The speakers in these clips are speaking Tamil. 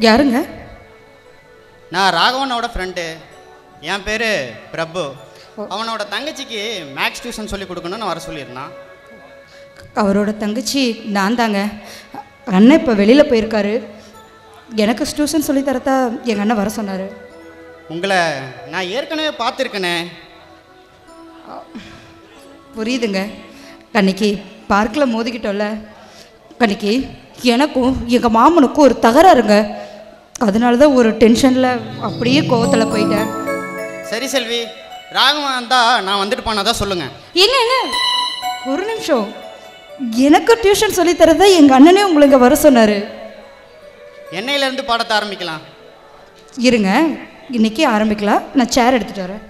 யாருங்க? நான் ராகவனோட ஃப்ரெண்டு. என் பேர் பிரபு. அவனோட தங்கச்சிக்கு மேக்ஸ் டியூஷன் சொல்லி கொடுக்கணும்னு வர சொல்லியிருந்தான். அவரோட தங்கச்சி நான் தாங்க. அண்ணன் இப்போ வெளியில் போயிருக்காரு. எனக்கு டியூஷன் சொல்லி தரத்தா எங்கள் அண்ணன் வர சொன்னார். உங்களை நான் ஏற்கனவே பார்த்துருக்கேனே. புரியுதுங்க. அன்னைக்கு பார்க்கில் மோதிக்கிட்டோம்ல, அன்னைக்கு எனக்கும் எங்கள் மாமனுக்கும் ஒரு தகராறுங்க. அதனால தான் ஒரு டென்ஷனில் அப்படியே கோவத்தில் போயிட்டேன். சரி செல்வி, ராகவன் இருந்தால் நான் வந்துட்டு போனதான் சொல்லுங்கள். ஏங்க ஒரு நிமிஷம். எனக்கு டியூஷன் சொல்லி தரதா எங்கள் அண்ணனே உங்களை இங்கே வர சொன்னார். என்னையிலேருந்து பாடத்தை ஆரம்பிக்கலாம். இருங்க, இன்றைக்கி ஆரம்பிக்கலாம். நான் சேர் எடுத்துகிட்டு வரேன்.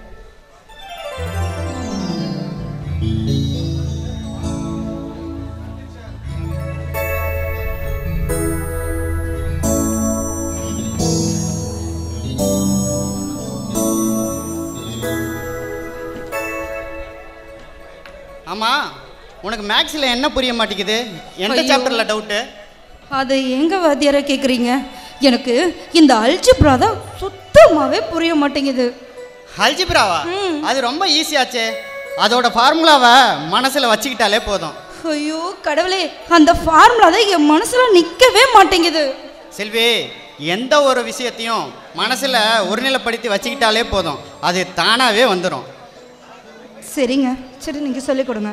ஆமாம், உனக்கு மேக்ஸில் என்ன புரிய மாட்டேங்குது? எந்த சாப்டரில் டவுட்டு? அது எங்கே வாத்தியாரை கேட்குறீங்க? எனக்கு இந்த அல்ஜிப்ரா தான் சுத்தமாகவே புரிய மாட்டேங்குது. அல்ஜிப்ராவா? அது ரொம்ப ஈஸியாச்சே. அதோட ஃபார்முலாவை மனசில் வச்சுக்கிட்டாலே போதும். ஐயோ கடவுளே, அந்த ஃபார்முலா தான் என் மனசில் நிற்கவே மாட்டேங்குது. செல்வி, எந்த ஒரு விஷயத்தையும் மனசில் ஒருநிலைப்படுத்தி வச்சுக்கிட்டாலே போதும், அது தானாகவே வந்துடும். சரிங்க, சரி நீங்கள் சொல்லிக் கொடுங்க.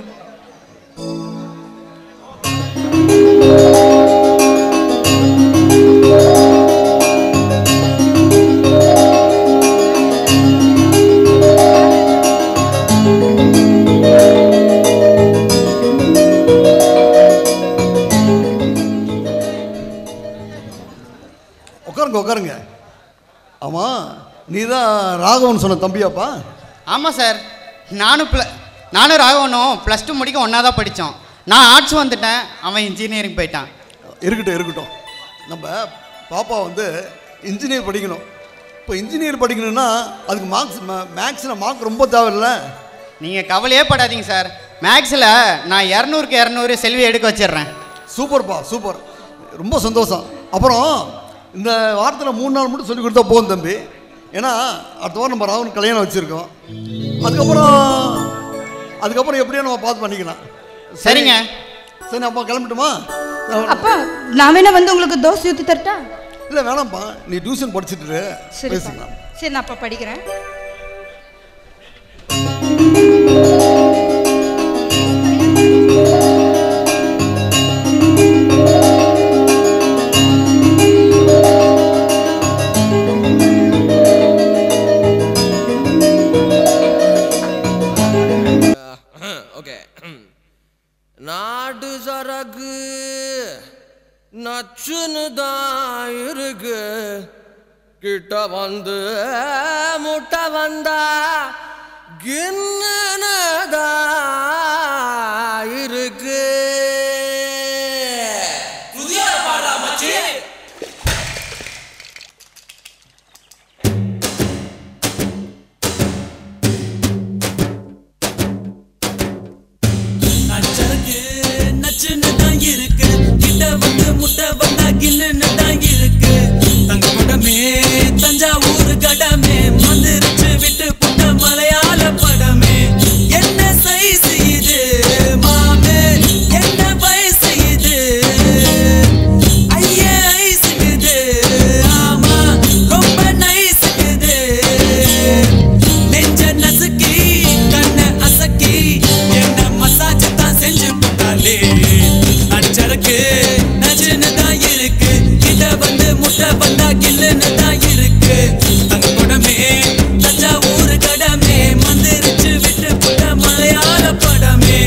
உட்காருங்க. ஆமாம், நீ தான் ராகவன் சொன்ன தம்பியாப்பா? ஆமாம் சார், நானும் ராகவனும் +2 முடிக்க ஒன்றா தான் படித்தோம். நான் ஆர்ட்ஸ் வந்துட்டேன், அவன் இன்ஜினியரிங் போயிட்டான். இருக்கட்டும். நம்ம பாப்பா வந்து இன்ஜினியர் படிக்கணும். இப்போ இன்ஜினியர் படிக்கணும்னா அதுக்கு மேக்ஸில் மார்க் ரொம்ப தேவையில்லை. நீங்கள் கவலையே படாதீங்க சார். மேக்ஸில் நான் 200க்கு 200 செல்வி எடுக்க வச்சிடுறேன். சூப்பர்ப்பா, சூப்பர், ரொம்ப சந்தோஷம். அப்புறம் இந்த வாரத்தில் 3 நாள் மட்டும் சொல்லிக் கொடுத்தா போதும் தம்பி. ஏன்னா அடுத்த வாரம் நம்ம ராவன் கல்யாணம் வச்சுருக்கோம். அதுக்கப்புறம் எப்படியோ நம்ம பார்த்து பண்ணிக்கலாம். சரிங்க. சரி, அப்பா கிளம்பிட்டுமா? அப்பா நான் வேணா வந்து உங்களுக்கு தோசை ஊற்றி தரட்டா? இல்லை வேணாம்ப்பா, நீ டியூஷன் படிச்சுட்டு பேசிக்கலாம். சரி, நான் அப்போ படிக்கிறேன். நாடு சரகு நச்சுன்னு தான் இருக்கு, கிட்ட வந்து முட்டை வந்தா கின்னு தான் இருக்கு. புதிய பாடா மச்சி. முட்டை வந்தா கில்லுன்னு தான் இருக்கு. தங்க படமே தஞ்சாவூர் கடமே மந்திரிச்சு விட்டு புட்ட மலையாள படமே. என்ன சைஸ் இது மாமே, என்ன வயசு இது? ஐயே ஐசுக்குது, ஆமா ரொம்ப நைசுக்குது. நெஞ்ச நசுக்கி கண்ண அசக்கி என்ன மசாஜ் தான் செஞ்சு போட்டாலே. அச்சருக்கு நச்சுன்னு தான் இருக்கு, கிட்ட வந்து முட்டை வந்தா கில்லுன்னு தான் இருக்கு. தங்க படமே தஞ்சாவூர் கடமே மந்திரிச்சு விட்டு புட்ட மலையாள படமே.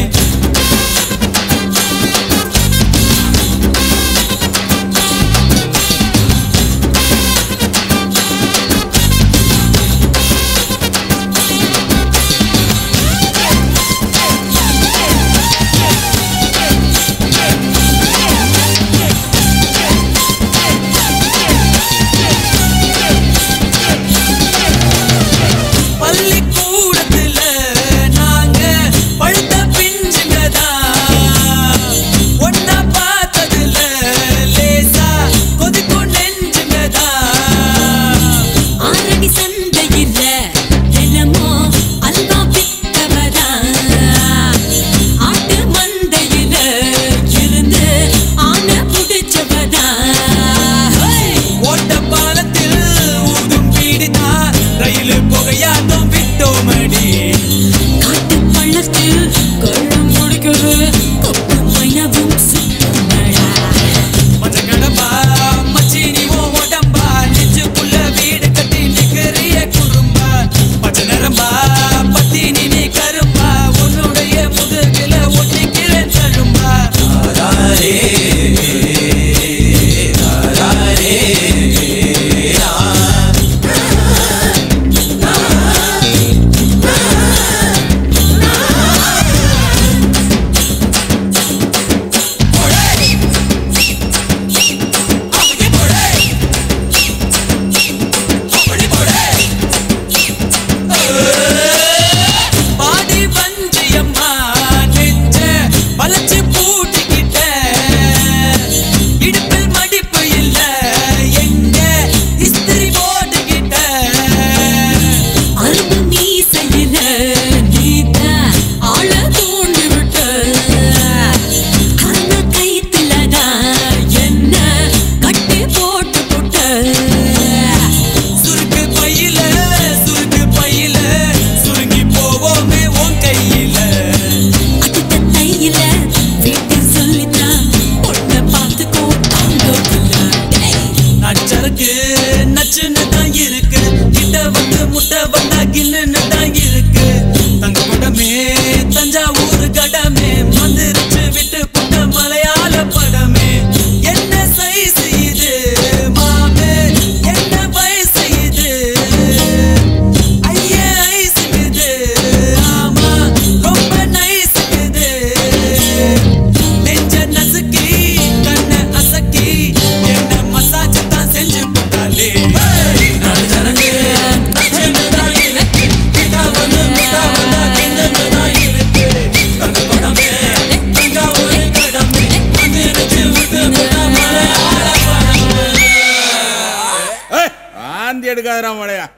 எடுக்காதரா மழையா.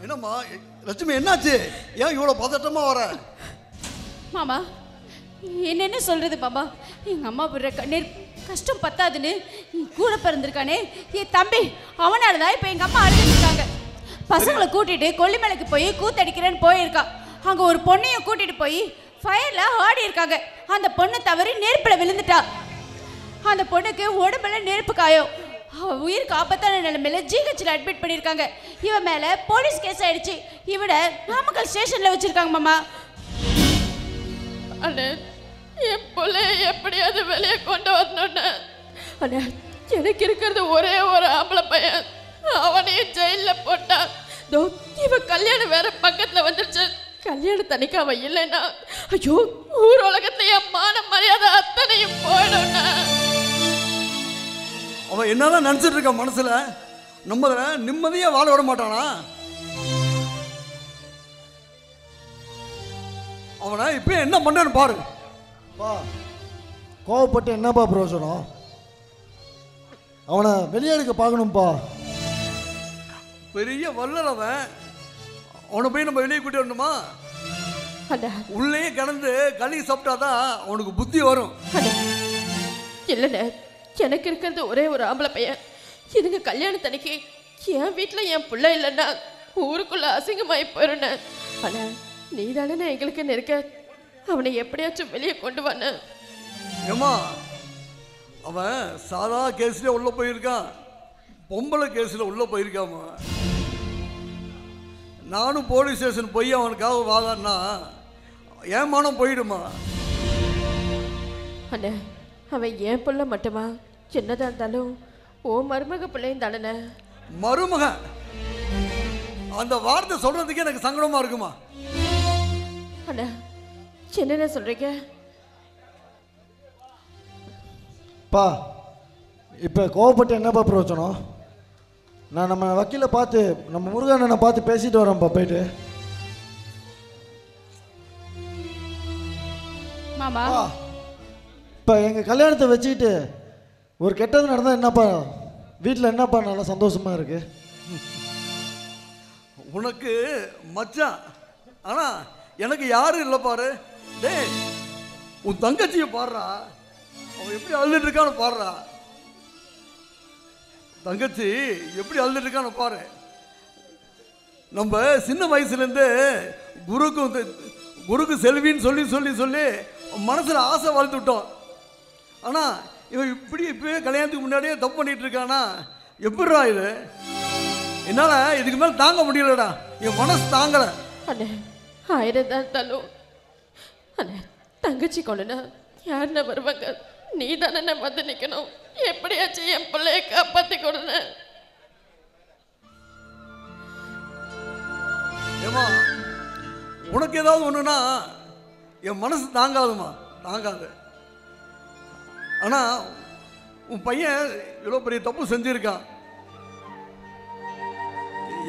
என்னம்மா லட்சுமி, என்னாச்சு? ஏன் இவ்வளோ பதட்டமா வர? மாமா என்னென்ன சொல்றது மாமா, எங்க அம்மா விடுற கண்ணீர் கஷ்டம் பத்தாதுன்னு கூட பிறந்திருக்கானே என் தம்பி, அவனால தான் இப்போ எங்க அம்மா அழுதுருக்காங்க. பசங்களை கூட்டிட்டு கொல்லிமலைக்கு போய் கூத்தடிக்கிறேன்னு போயிருக்கா. அங்க ஒரு பொண்ணையும் கூட்டிட்டு போய் ஃபயர்ல ஆடி இருக்காங்க. அந்த பொண்ணு தவறி நெருப்புல விழுந்துட்டா. அந்த பொண்ணுக்கு உடம்புல நெருப்பு காயம். உயிருக்கு ஆபத்தான நிலைமையில ஜிஹெச்ல அட்மிட் பண்ணியிருக்காங்க. இவன் மேல போலீஸ் கேஸ் ஆயிடுச்சு. இவனை நாமக்கல் ஸ்டேஷன்ல வச்சிருக்காங்க மாமா. அண்ணே, என் பிள்ளை எப்படியாவது வெளியே கொண்டு வரணும்னு. அண்ணே, எனக்கு இருக்கிறது ஒரே ஒரு ஆம்பளை பையன், அவனையும் ஜெயில போட்டான். இவன் கல்யாணம் வேற பக்கத்துல வந்துருச்சு. கல்யாணம் தனிக்கு அவன் இல்லைன்னா ஐயோ ஊர் உலகத்துல என் மான மரியாதை அத்தனையும் போயிடும்னா. அவன் என்னதான் நினச்சிட்டு இருக்க மனசுல? நம்ம நிம்மதியா வாழ விட மாட்டானா? அவனை இப்போ என்ன பண்ணு பாரு. பா, கோவப்பட்டு என்னப்பா பிரயோஜனம்? அவனை வெளியேடுக்க பார்க்கணும்ப்பா. பெரிய வல்லல் அவன். அவனை போய் நம்ம வெளியே கூட்டி வரணுமா? உள்ளே கிடந்து களி சாப்பிட்டாதான் அவனுக்கு புத்தி வரும். இல்லைண்ணே, எனக்கு இருக்கிறது ஒரே ஒரு ஆம்பளை பையன். இதுங்க கல்யாணத்தன்னைக்கு என் வீட்டில் என் பிள்ளை இல்லைன்னா ஊருக்குள்ள அசிங்கமாயி போயிருண்ண. ஆனால் நீ தானே எங்களுக்கு நெருக்க. அவனை எப்படியாச்சும் வெளியே கொண்டு வானே. ஏமா, அவன் சாதா கேஸ்ல உள்ள போயிருக்கான், பொம்பளை கேஸ்ல உள்ள போயிருக்காமா. நானும் போலீஸ் ஸ்டேஷன் போய் அவனுக்காக வாதான்னா ஏமானம் போயிடுமா? அண்ணே, அவன் என் பிள்ளை மட்டுமா? சின்னதாக இருந்தாலும் ஓ மருமக பிள்ளையும் தானே. மருமக அந்த வார்த்தை சொல்றதுக்கே எனக்கு சங்கடமா இருக்குமா? அண்ணா, என்னென்ன சொல்றீங்க? பா, இப்போ கோவப்பட்டு என்னப்பா பிரயோஜனம்? நான் நம்ம வக்கீலை பார்த்து, நம்ம முருகண்ணனை பார்த்து பேசிட்டு வரேன்ப்பா போயிட்டு. மாமா, இப்போ எங்கள் கல்யாணத்தை வச்சுக்கிட்டு ஒரு கெட்டது நடந்தால் என்னப்பா? வீட்டில் என்னப்பா நல்லா சந்தோஷமா இருக்கு? உனக்கு மச்சான், ஆனா எனக்கு யாரும் இல்லை பாரு. டேய், உன் தங்கச்சியை பாடுறா, அவன் எப்படி அழுதுட்டு இருக்கான்னு பாடுறா. தங்கச்சி எப்படி அழுதுட்டு இருக்கான்னு பாரு. நம்ம சின்ன வயசுலேருந்து குருக்கு செல்வின்னு சொல்லி சொல்லி சொல்லி மனசில் ஆசை வளர்த்துட்டோம். ஆனால் இவன் இப்பவே கல்யாணத்துக்கு முன்னாடியே தப்பு பண்ணிட்டு இருக்கானா? எப்படிடா இது? என்னால் இதுக்கு மேலே தாங்க முடியலடா, என் மனசு தாங்கலை. அண்ணே, 1000 தான் இருந்தாலும் அண்ணே, தங்கச்சி கொண்டுனா யாருன்னா வருவாங்க? நீ தானே வந்து நிற்கணும். எப்படியாச்சும் என் பிள்ளைய காப்பாற்றி கொடுன. ஏமா, உனக்கு ஏதாவது ஒன்றுனா என் மனசு தாங்காதுமா, தாங்காது. ஆனால் உன் பையன் இவ்வளோ பெரிய தப்பு செஞ்சிருக்கான்,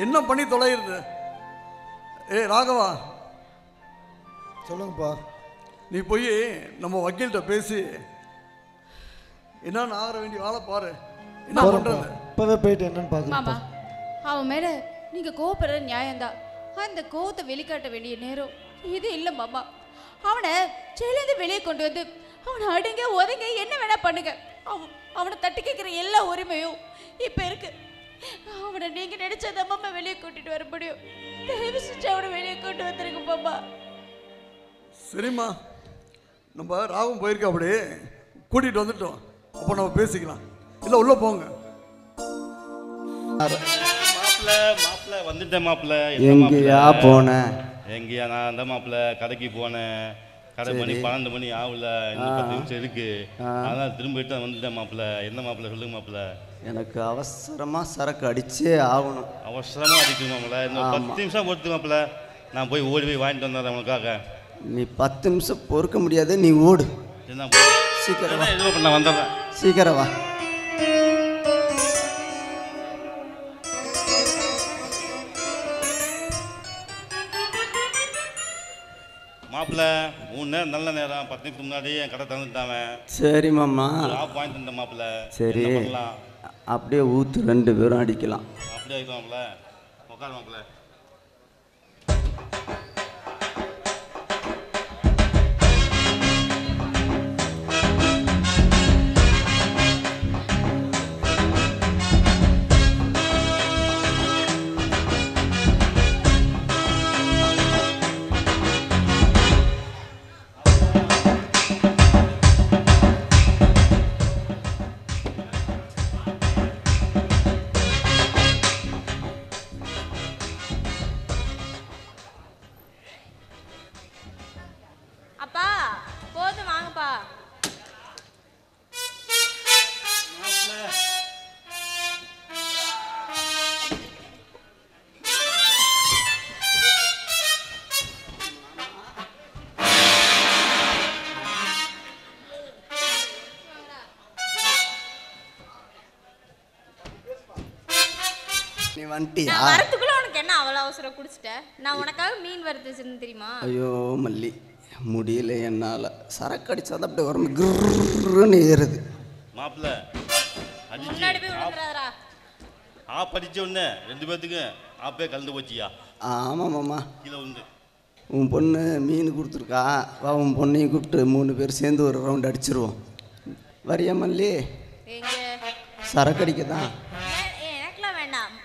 என்ன பண்ணி தொலைகிறது? ராகவா, சொல்லுங்கப்பா. நீ போய் நம்ம வக்கீல்கிட்ட பேசி என்னன்னு ஆகிற வேண்டிய வேலை பாரு. என்ன பண்ணுறது? இப்போவே போயிட்டு என்னன்னு பார்க்க. மாமா, அவன் மேல நீங்க கோவப்படுற நியாயம்தான். அந்த கோவத்தை வெளிக்காட்ட வேண்டிய நேரம் இது இல்லை மாமா. அவனை ஜெயிலேருந்து வெளியே கொண்டு வந்து அவனை அடிங்க ஒதுங்க என்ன வேணா பண்ணுங்க. அவனை தட்டி கேட்குற எல்லா உரிமையும் இப்போ இருக்கு. அவனை நீங்க நினைச்சத மாமா வெளியே கூட்டிட்டு வர முடியும். தயவு செஞ்சு அவனை வெளியே கூட்டு வந்துருங்க மாமா. சரிம்மா, நம்ம ராகம் போயிருக்கா, அப்படி கூட்டிகிட்டு வந்துட்டோம். அப்போ நம்ம பேசிக்கலாம். இல்லை உள்ளே போங்க. மாப்பிள்ள வந்துட்டேன். மாப்பிள்ள எங்கேயா போன? எங்கேயா? நான் அந்த மாப்பிள்ள கடைக்கு போனேன். கடை மணி 12 மணி ஆகல, இன்னும் 10 நிமிஷம் இருக்கு. அதனால் திரும்பிட்டு வந்துட்டேன் மாப்பிள்ள. என்ன மாப்பிள்ள சொல்லுங்க மாப்பிள்ள. எனக்கு அவசரமாக சரக்கு அடிச்சே ஆகணும். அவசரமாக அடிக்கணும் மாப்பிள்ள. இன்னும் 10 நிமிஷம் பொறுத்து மாப்பிள்ள. நான் போய் ஓடி போய் வாங்கிட்டு வந்தேன் உனக்காக. நீ 10 நிமிஷம் பொறுக்க முடியாது, நீ ஓடு. என்ன சீக்கிரம் வா. எதுவும் பண்ண வந்துடுறேன். சீக்கிரம் வா. மாப்பிள்ளை 3 நேரம் நல்ல நேரம், 10 நிமிஷத்துக்கு முன்னாடி என் கடை தந்துட்டாங்க. சரி மாமா. ஆஃப் பாயிண்ட் இந்த மாப்பிள்ளை. சரி அப்படியே ஊற்று, 2 பேரும் அடிக்கலாம். அப்படியே மாப்பிள்ளை உட்காரு மாப்பிள்ளை. அப்பா போதும் வாங்கப்பா. நீ வந்துட்டியா? நான் வரதுக்குள்ள உனக்கு என்ன அவ்வளோ அவசரம்? குடிச்சிட்ட. நான் உனக்காக மீன் வறுத்து வச்சிருந்தேன் தெரியுமா? ஐயோ மல்லி, முடியல என்னால். சரக்கு அடிச்சாதான் அப்படியே உடம்பு கிருன்னு ஏறுது. மாப்பிள்ளை முன்னாடி போய் விழுந்துறாதடா. ஆப் அடிச்ச உடனே 2 பேர்த்துக்கு ஆப்பே கலந்து போச்சியா? ஆமாம் மாமா. கீழே உண்டு. உன் பொண்ணு மீன் கொடுத்துருக்கா, வா உன் பொண்ணையும் கூப்பிட்டு 3 பேர் சேர்ந்து ஒரு ரவுண்ட் அடிச்சிருவோம். வரியா மல்லி? சரக்கு அடிக்க தான். எனக்குலாம் வேண்டாம்,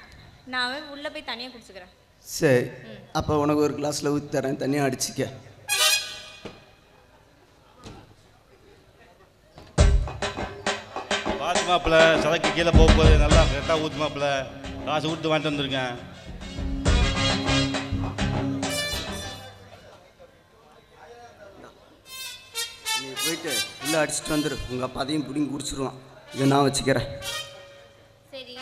நான் உள்ளே போய் தனியாக குடிச்சுக்கிறேன். சரி, அப்போ உனக்கு ஒரு கிளாஸில் ஊற்றி தரேன், தனியாக அடிச்சிக்க. பார்த்து மாப்பிள்ளை, சரக்கு கீழே போக போகுது, நல்லா கரெக்டாக ஊற்று மாப்பிள்ளை. காசு கொடுத்து வாங்கிட்டு வந்திருக்கேன். நீ போயிட்டு உள்ளே அடிச்சுட்டு வந்துடு, உங்கள் அப்பா அதையும் பிடிங்கி குடிச்சிருவான். இதை நான் வச்சுக்கிறேன். சரி,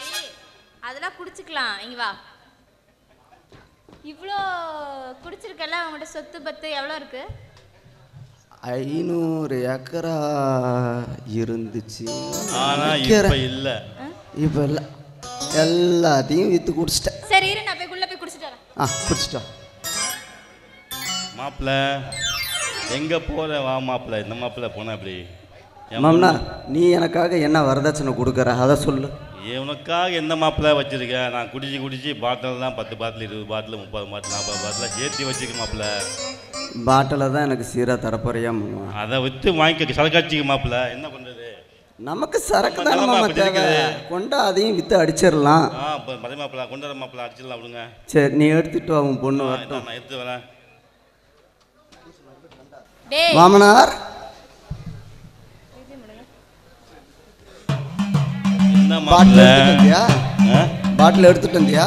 அதெல்லாம் குடிச்சுக்கலாம். இங்க வா. இவ்வளோ குடிச்சிருக்கல, உங்கள்கிட்ட சொத்து பத்து எவ்வளோ இருக்கு? 500 ஏக்கரா இருந்துச்சு. ஆனால் இப்போ இல்லை. இப்போ இல்லை, எல்லாத்தையும் விற்று குடிச்சிட்டேன். சரி இரு, நான் போய் உள்ள போய் குடிச்சிட்டு வரேன். குடிச்சிட்டோம். மாப்பிள்ளை எங்கே போகிற? வா மாப்பிள்ளை. இந்த மாப்பிள்ளை போனால் அப்படி மாமனா, நீ எனக்காக என்ன வரதட்சணை கொடுக்குற அதை சொல்லு. உனக்காக எந்த மாப்பிள்ளை வச்சுருக்கேன்? நான் குடிச்சு பாட்டில்லாம் 10 பாட்டில் 20 பாட்டில் 30 பாட்டில் 40 பாட்டில் சேர்த்து வச்சுக்க மாப்பிள்ளை. பாட்டில் தான் எனக்கு சீராக தரப்போறியா மாமா? அதை விற்று வாங்கிக்க, சரக்காட்சிக்கு மாப்பிள்ளை. என்ன பண்ணுறது? நமக்கு சரக்கு தானே மாமா தேவை. கொண்டா அதையும் விற்று அடிச்சிடலாம். மதி மாப்பிள்ளை கொண்டாட மாப்பிள்ளை அடிச்சிடலாம் விடுங்க. சரி, நீ எடுத்துட்டு வா, உன் பொண்ணு வரட்டும். நான் எடுத்து வரேன். மாமனார், பாட்டில் எடுத்துட்டு வந்தியா?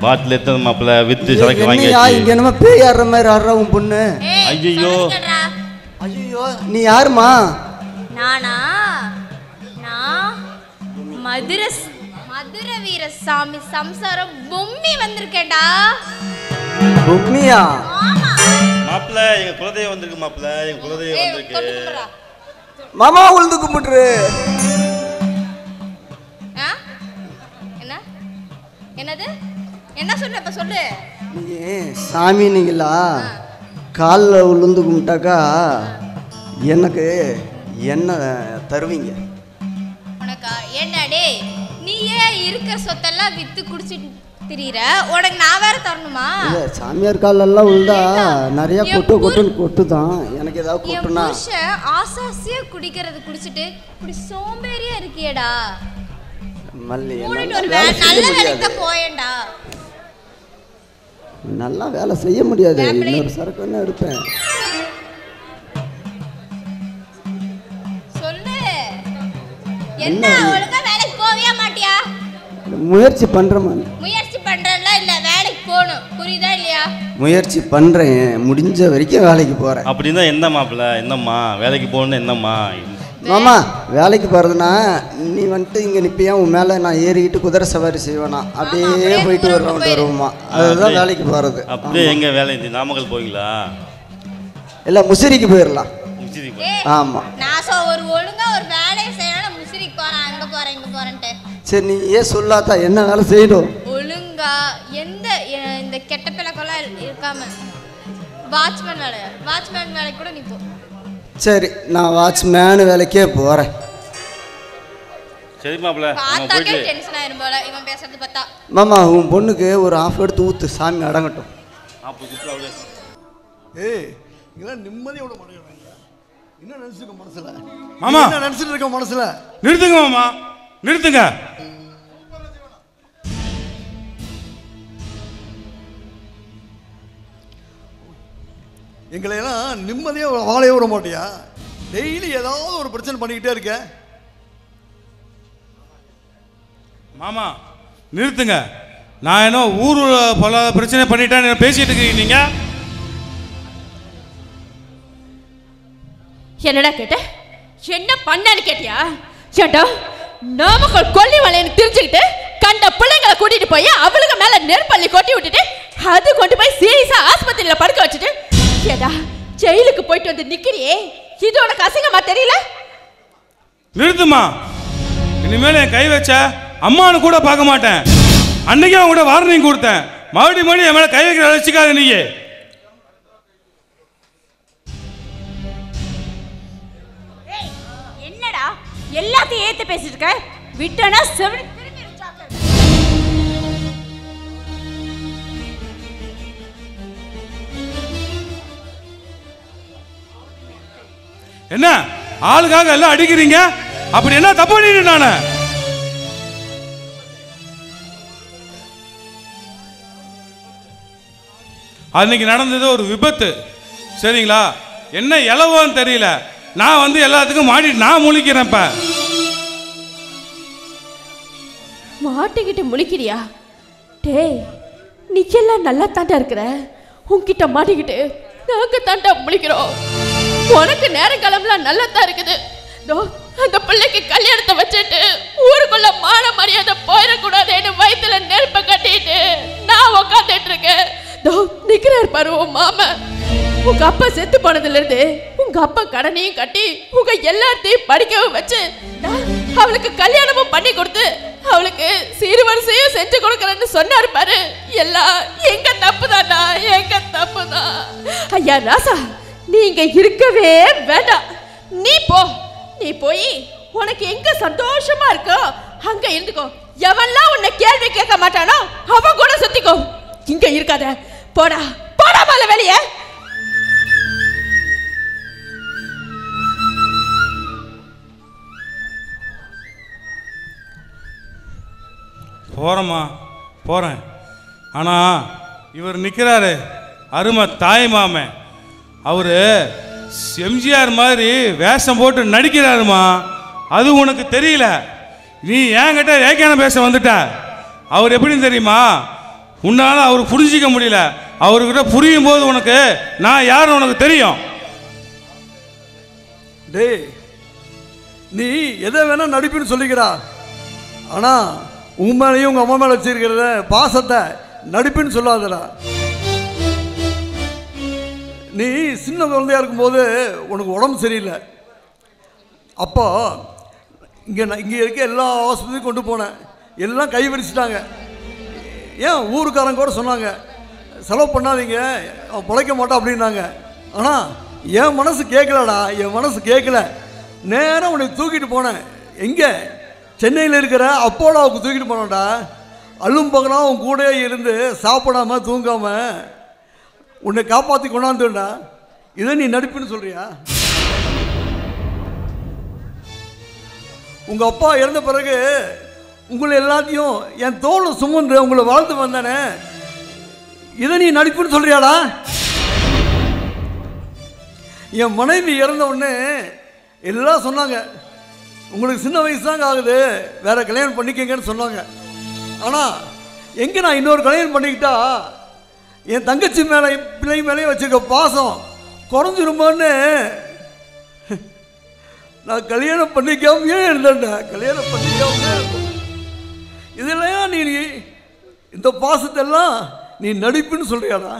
பாட்டில் எடுத்து மாப்பிள்ளை வித்து சரக்கு வாங்கி. இங்க என்னமா பேய் ஆடுற மாதிரி ஆடுற உன் பொண்ணு? ஐயோ ஐயோ, நீ யாருமா? நானா? நான் மதுரை வீரசாமி சம்சாரம் பொம்மி வந்திருக்கேன்டா. பொம்மியா? மாப்பிள்ளை எங்க குலதெய்வம் வந்திருக்கு. மாப்பிள்ளை எங்க குலதெய்வம் வந்திருக்கு. மாமா உழுது கும்பிட்டுரு. என்னது? என்ன சொல்ற? இப்ப சொல்லு. நீ சாமி நீங்களா? காலில் உளுந்து கும்பிட்டாக்கா எனக்கு என்ன தருவீங்க? உனக்கா? ஏண்டா டேய், நீயே இருக்கிற சொத்தெல்லாம் வித்து குடிச்சிட்டு திரியிற, உனக்கு நான் வேற தரணுமா? இல்லை, சாமியார் காலெல்லாம் உழுதா நிறைய கொட்டு தான். எனக்கு ஏதாவது கொட்டுனா ஆசாசியா குடிக்கிறது குடிச்சிட்டு இப்படி சோம்பேறியா இருக்கியேடா. மல்லி, போயேண்டா. நல்லா வேலை செய்ய முடியாது. இன்னொரு சரக்கு என்ன எடுப்பேன். சொல்லு, என்ன ஒழுங்கா வேலைக்கு போவியா மாட்டியா? முயற்சி பண்றேன். முயற்சி பண்றல இல்ல, வேலைக்கு போகணும். புரியுதா இல்லையா? முயற்சி பண்றேன், முடிஞ்ச வரைக்கும் வேலைக்கு போறேன். அப்படின்னா என்ன மாப்பிள்ளை? என்னம்மா வேலைக்கு போகணும்? என்னம்மா மாமா, வேலைக்கு போறதுன்னா நீ வந்துட்டு இங்க நிப்பியா, உன் மேல நான் ஏறிக்கிட்டு குதிரை சவாரி செய்வேனா, அப்படியே போயிட்டு ஒரு ரவுண்ட் வருவோமா, அதுதான் வேலைக்கு போறது. அப்படியே எங்க வேலை? நாமக்கல் போவீங்களா? இல்லை முசிறிக்கு போயிடலாம். ஏய், ஆமாம். நான் ஒரு ஒழுங்கா ஒரு வேலையை செய்யணும், முசிறிக்கு போறேன், அங்க போறேன், இங்க போறேன்ட்டு. சரி நீ ஏன் சொல்லாதா, என்ன வேலை செய்யணும்? ஒழுங்கா இந்த கெட்ட பிள்ளைக்கெல்லாம் இருக்காம வாட்ச்மேன் வேலை கூட நீ போ. சரி நான் வாட்ச்மேன் வேலைக்கே போகிறேன். சரி மாப்பிள்ள, பார்த்தாக்கே டென்ஷன் ஆயிரும் போல இவன் பேசுறது பார்த்தா. மாமா உன் பொண்ணுக்கு ஒரு ஆஃப் எடுத்து ஊற்று, சாமி அடங்கட்டும். ஏய் இதெல்லாம் நிம்மதியாக விட மாட்டேங்கிறாங்க. என்ன நினச்சிருக்க மனசில்? மாமா என்ன நினச்சிட்டு இருக்க மனசில்? நிறுத்துங்க மாமா, நிறுத்துங்க. எங்களையெல்லாம் நிம்மதியாக வாழைய விட மாட்டியா? டெய்லி ஏதாவது ஒரு பிரச்சனை பண்ணிக்கிட்டே இருக்க. மாமா நிறுத்துங்க. நான் என்ன ஊர் பல பிரச்சனை பண்ணிட்டேன்னு பேசிட்டு இருக்கீங்க நீங்க? என்னடா கேட்ட? என்ன பண்ணான்னு கேட்டியா? ஏண்டா நாமக்கல் கொல்லி வலைன்னு தெரிஞ்சுக்கிட்டு கண்ட பிள்ளைங்களை கூட்டிட்டு போய் அவளுக்கு மேல நெருப்பள்ளி கொட்டி விட்டுட்டு அது கொண்டு போய் சீரியஸா ஆஸ்பத்திரியில படுக்க வச்சுட்டு ஏடா ஜெயிலுக்கு போயிட்டு வந்து நிக்கிறியே, இது உனக்கு அசிங்கமா தெரியல? நிறுத்துமா. இனிமேல் என் கை வச்ச அம்மானு கூட பார்க்க மாட்டேன். அன்னைக்கு அவன் கூட வார்னிங் கொடுத்தேன். மறுபடியும் என் மேல கை வைக்கிற அழைச்சிக்காத நீயே. என்னடா எல்லாத்தையும் ஏத்து பேசிட்டு இருக்க? விட்டனா செவடி திரும்பி இருச்சாக்க. என்ன ஆளுக்காக எல்லாம் அடிக்கிறீங்க? அப்படி என்ன தப்பு பண்ணிட்டு நானு? அன்னைக்கு நடந்தது ஒரு விபத்து, சரிங்களா? என்ன இலவோன்னு தெரியல. நான் வந்து எல்லாத்துக்கும் மாட்டிட்டு நான் முழிக்கிறேன். இப்ப மாட்டிக்கிட்டு முழிக்கிறியா? டேய் நீ எல்லாம் நல்லா தாண்டா இருக்கிற, உன்கிட்ட மாட்டிக்கிட்டு நாங்க தாண்டா முழிக்கிறோம். உனக்கு நேரங்காலம்லாம் நல்லா தான் இருக்குது. அந்த பிள்ளைக்கு கல்யாணத்தை வச்சுட்டு ஊருக்குள்ள மான மரியாதை போயிடக்கூடாதுன்னு வயிற்றுல நெருப்ப கட்டிட்டு நான் உக்காந்துட்டு இருக்கேன். நிக்கிறாரு பாரு உன் மாமா. உங்க அப்பா செத்து போனதுல இருந்து உங்க அப்பா கடனையும் கட்டி உங்க எல்லாத்தையும் படிக்கவும் வச்சு அவளுக்கு கல்யாணமும் பண்ணி கொடுத்து அவளுக்கு சீர்வரிசையும் செஞ்சு கொடுக்கறேன்னு சொன்னாரு பாரு. எல்லாம் எங்க தப்புதானா, எங்க தப்புதான். ஐயா ராசா நீ இங்க இருக்கவே வேண்டாம். நீ போ, நீ போய் உனக்கு எங்க சந்தோஷமா இருக்கோ அங்க இருந்துக்கோ. எவன்லாம் உன்னை கேள்வி கேட்க மாட்டானோ அவன் கூட சுத்திக்கோ. இங்க இருக்காத, போடா போடா மேல வெளியே. போறேம்மா போறேன். ஆனா இவர் நிற்கிறாரு அருமை தாய் மாமன். அவரு எம்ஜிஆர் மாதிரி வேஷம் போட்டு நடிக்கிறாருமா. அது உனக்கு தெரியல. நீ என்கிட்ட ஏக்கான பேச வந்துட்ட. அவர் எப்படின்னு தெரியுமா? உன்னால அவர் புரிஞ்சிக்க முடியல. அவர்கிட்ட புரியும் போது உனக்கு நான் யாருன்னு உனக்கு தெரியும். டேய் நீ எதை வேணா நடிப்புன்னு சொல்லிக்கிறா. ஆனா உன் மேலேயும் உங்க அம்மா மேலே வச்சிருக்கிறத பாசத்தை நடிப்புன்னு சொல்லாதடா. நீ சின்ன குழந்தையா இருக்கும்போது உனக்கு உடம்பு சரியில்லை. அப்போ இங்கே இருக்க எல்லா ஹாஸ்பிட்டலுக்கும் கொண்டு போனேன். எல்லாம் கைவிரிச்சிட்டாங்க. ஏன் ஊருக்காரங்க கூட சொன்னாங்க செலவு பண்ணாதீங்க, அவன் பிழைக்க மாட்டான் அப்படின்னாங்க. ஆனால் என் மனசு கேட்கலடா, என் மனசு கேட்கல. நேராக உன்னை தூக்கிட்டு போனேன். எங்கே? சென்னையில் இருக்கிற அப்போலோவுக்கு தூக்கிட்டு போனோம்டா. அல்லும் பகலாம் உன் கூட இருந்து சாப்பிடாம தூங்காம உன்னை காப்பாற்றி கொண்டாந்துடா. இதை நீ நடிப்புன்னு சொல்றியா? உங்கள் அப்பா இறந்த பிறகு உங்களை எல்லாத்தையும் என் தோளை சுமந்து உங்களை வாழ்த்து வந்தானே, இதை நீ நடிப்புன்னு சொல்றியாடா? என் மனைவி இறந்த உடனே எல்லாம் சொன்னாங்க, உங்களுக்கு சின்ன வயசு தாங்க ஆகுது, வேற கல்யாணம் பண்ணிக்கங்கன்னு சொன்னாங்க. ஆனால் எங்கே நான் இன்னொரு கல்யாணம் பண்ணிக்கிட்டா என் தங்கச்சி மேலே பிள்ளை மேலேயும் வச்சுருக்க பாசம் குறைஞ்சிருமான்னு நான் கல்யாணம் பண்ணிக்காமையே இருந்தேன்டா. கல்யாணம் பண்ணிக்காமையே இதெல்லாம் நீ இந்த பாசத்தெல்லாம் நீ நடிப்புன்னு சொல்றியாடா?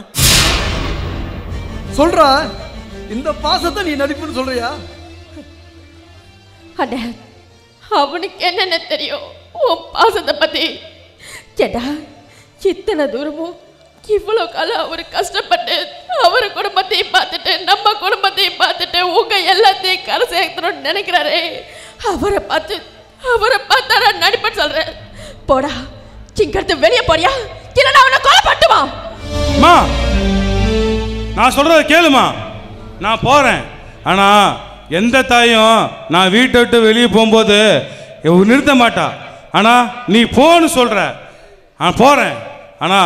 சொல்றா, இந்த பாசத்தை நீ நடிப்புன்னு சொல்றியா? அண்ணே, அவனுக்கு என்னென்ன தெரியும் உன் பாசத்தை பத்தி? கேட்டா இத்தனை தூரமும் இவ்வளோ காலம் அவர் கஷ்டப்பட்டு அவர் குடும்பத்தையும் பார்த்துட்டு நம்ம குடும்பத்தையும் பார்த்துட்டு உங்க எல்லாத்தையும் கரை சேர்க்கணும்னு நினைக்கிறாரே, அவரை பார்த்தா நான் நடிப்பேன்னு சொல்றேன். போடா, சிங்கத்து வெளியே போறியா இல்லைன்னா அவனை கொலை பண்ணுமா? நான் சொல்றத கேளுமா, நான் போறேன். ஆனா எந்த தாயும் நான் வீட்டை விட்டு வெளியே போகும்போது நிறுத்த மாட்டா. ஆனா நீ போன்னு சொல்ற, நான் போறேன். ஆனா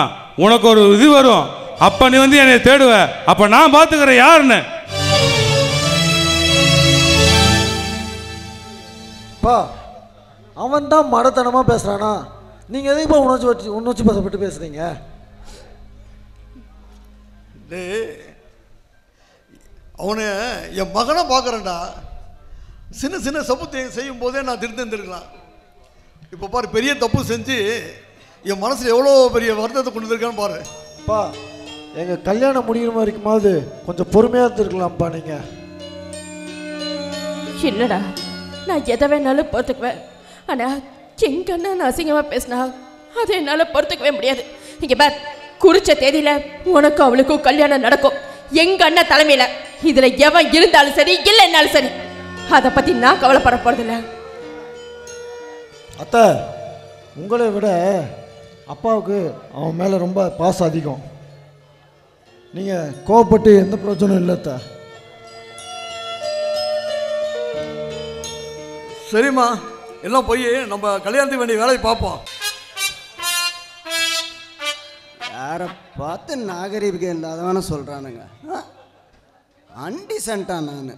உனக்கு ஒரு இது வரும், அப்ப நீ வந்து என்னை தேடுவ, அப்ப நான் பாத்துக்கிறேன் யாருன்னு. பா, அவன் தான் மடத்தனமா பேசுறானா? நீங்க எதுக்கு உணர்ச்சி பசப்பட்டு பேசுறீங்க? அவனை என் மகனை பார்க்குறேன்டா. சின்ன சின்ன சமூகத்தை செய்யும் போதே நான் திருந்திருக்கலாம். இப்போ பாரு, பெரிய தப்பு செஞ்சு என் மனசில் எவ்வளோ பெரிய வருத்தத்தை கொண்டு வந்திருக்கான்னு பாரு. பா, எங்கள் கல்யாணம் முடிகிற மாதிரி இருக்கும்போது கொஞ்சம் பொறுமையாக இருந்திருக்கலாம்ப்பா நீங்கள். இல்லைடா, நான் எதை வேணாலும் பொறுத்துக்குவேன். ஆனால் எங்க அண்ணன் அசிங்கமாக பேசினா அதை என்னால் பொறுத்துக்கவே முடியாது. இங்கே பார், குறிச்ச தேதியில் உனக்கும் அவளுக்கும் கல்யாணம் நடக்கும் எங்க அண்ணன் தலைமையில். இதில் எவன் இருந்தாலும் சரி இல்லைன்னாலும் சரி, அதை பற்றி நான் கவலைப்பட போகிறதில்ல. அத்தை, உங்களை விட அப்பாவுக்கு அவன் மேலே ரொம்ப பாசம் அதிகம். நீங்கள் கோவப்பட்டு எந்த பிரயோஜனம் இல்லை அத்தை. சரிம்மா, எல்லாம் போய் நம்ம கல்யாணத்துக்கு வேண்டிய வேலையை பார்ப்போம். யாரை பார்த்து நாகரீகம் இல்லாதவன சொல்கிறானுங்க. அன்டிசென்ட்டா நான்?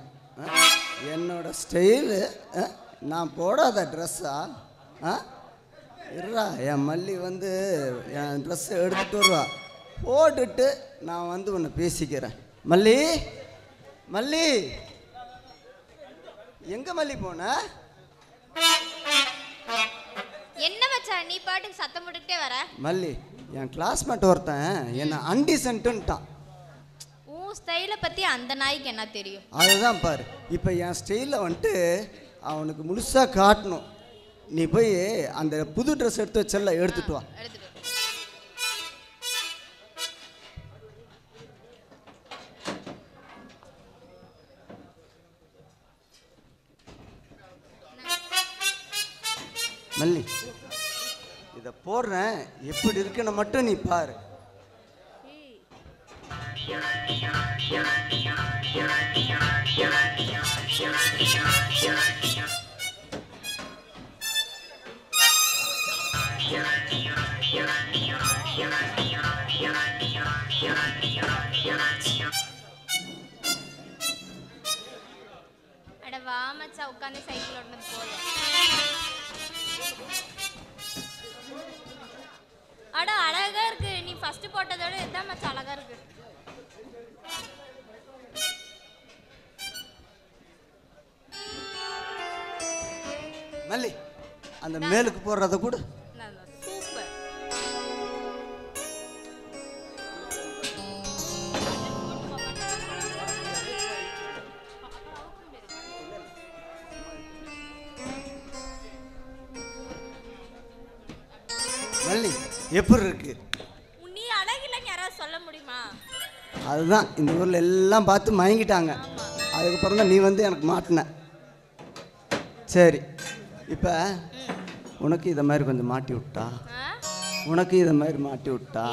என்னோட ஸ்டைலு நான் போடாத ட்ரெஸ்ஸா? இருறா, என் மல்லி வந்து என் ட்ரெஸ்ஸை எடுத்துகிட்டு வருவா, போட்டுட்டு நான் வந்து உன்னை பேசிக்கிறேன். மல்லி, மல்லி எங்கே மல்லி போன? என்ன மச்சான் நீ பாட்டுக்கு சத்தம் போட்டுக்கிட்டே வர? மல்லி, என் கிளாஸ்மேட் ஒருத்தன் என்ன அன்டிசென்ட்டுன்ட்டான். உன் ஸ்டைலை பற்றி அந்த நாய்க்கு என்ன தெரியும்? அதுதான் பாரு, இப்போ என் ஸ்டைலில் வந்துட்டு அவனுக்கு முழுசாக காட்டணும். நீ போய் அந்த புது ட்ரெஸ் எடுத்து வச்சல எடுத்துட்டு வா. மல்லி, இதை போடுறேன், எப்படி இருக்குன்னு மட்டும் நீ பாரு. அட வா மச்சான், உட்காந்து சைக்கிள் ஓட்டுனது போதும். அட அழகா இருக்கு, நீ ஃபர்ஸ்ட் போட்டதோட இதுதான் மச்சான் அழகா இருக்கு. மல்லி, அந்த மேலுக்கு போடுறத கூட சூப்பர். மல்லி எப்படி இருக்கு? நீ அழகில்லைன்னு யாராவது சொல்ல முடியுமா? அதுதான் இந்த ஊரில் எல்லாம் பார்த்து மயங்கிட்டாங்க. அதுக்கப்புறம் தான் நீ வந்து எனக்கு மாட்டின. சரி, இப்போ உனக்கு இதை மாதிரி கொஞ்சம் மாட்டி விட்டா, உனக்கு இதை மாதிரி மாட்டி விட்டா.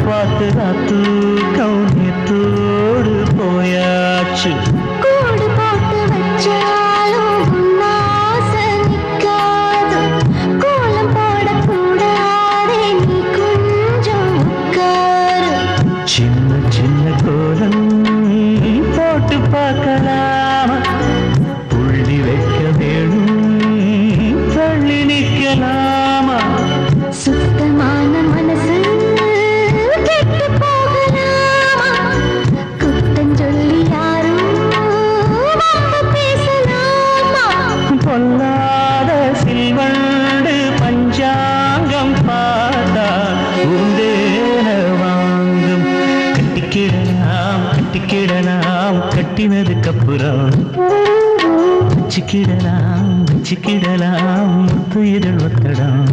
பார்த்து தூக்கம் நேத்தோடு போயாச்சு. கூடு போட்டு வச்சாலும் உன்னாசை நிக்காது. கோலம் போடக்கூடாதே நீ கொஞ்சம் உட்காரு. சின்ன சின்ன கோலம் போட்டு பார்க்கலாமா? புள்ளி வைக்க வேணும் தள்ளி நிற்கலாமா? சுத்தமான மனசு கெட்டு போகலாமா? குத்தம் சொல்லி யாரும் வந்து பேசலாமா? பொல்லாத சில்வண்டு பஞ்சாங்கம் பார்த்தா உந்தேன வாங்கும். கட்டிக்கிடலாம் கட்டிக்கிடலாம் கட்டினதுக்கு அப்புறம் வச்சுக்கிடலாம் வச்சுக்கிடலாம் முத்து இதழ் ஒத்தடம்.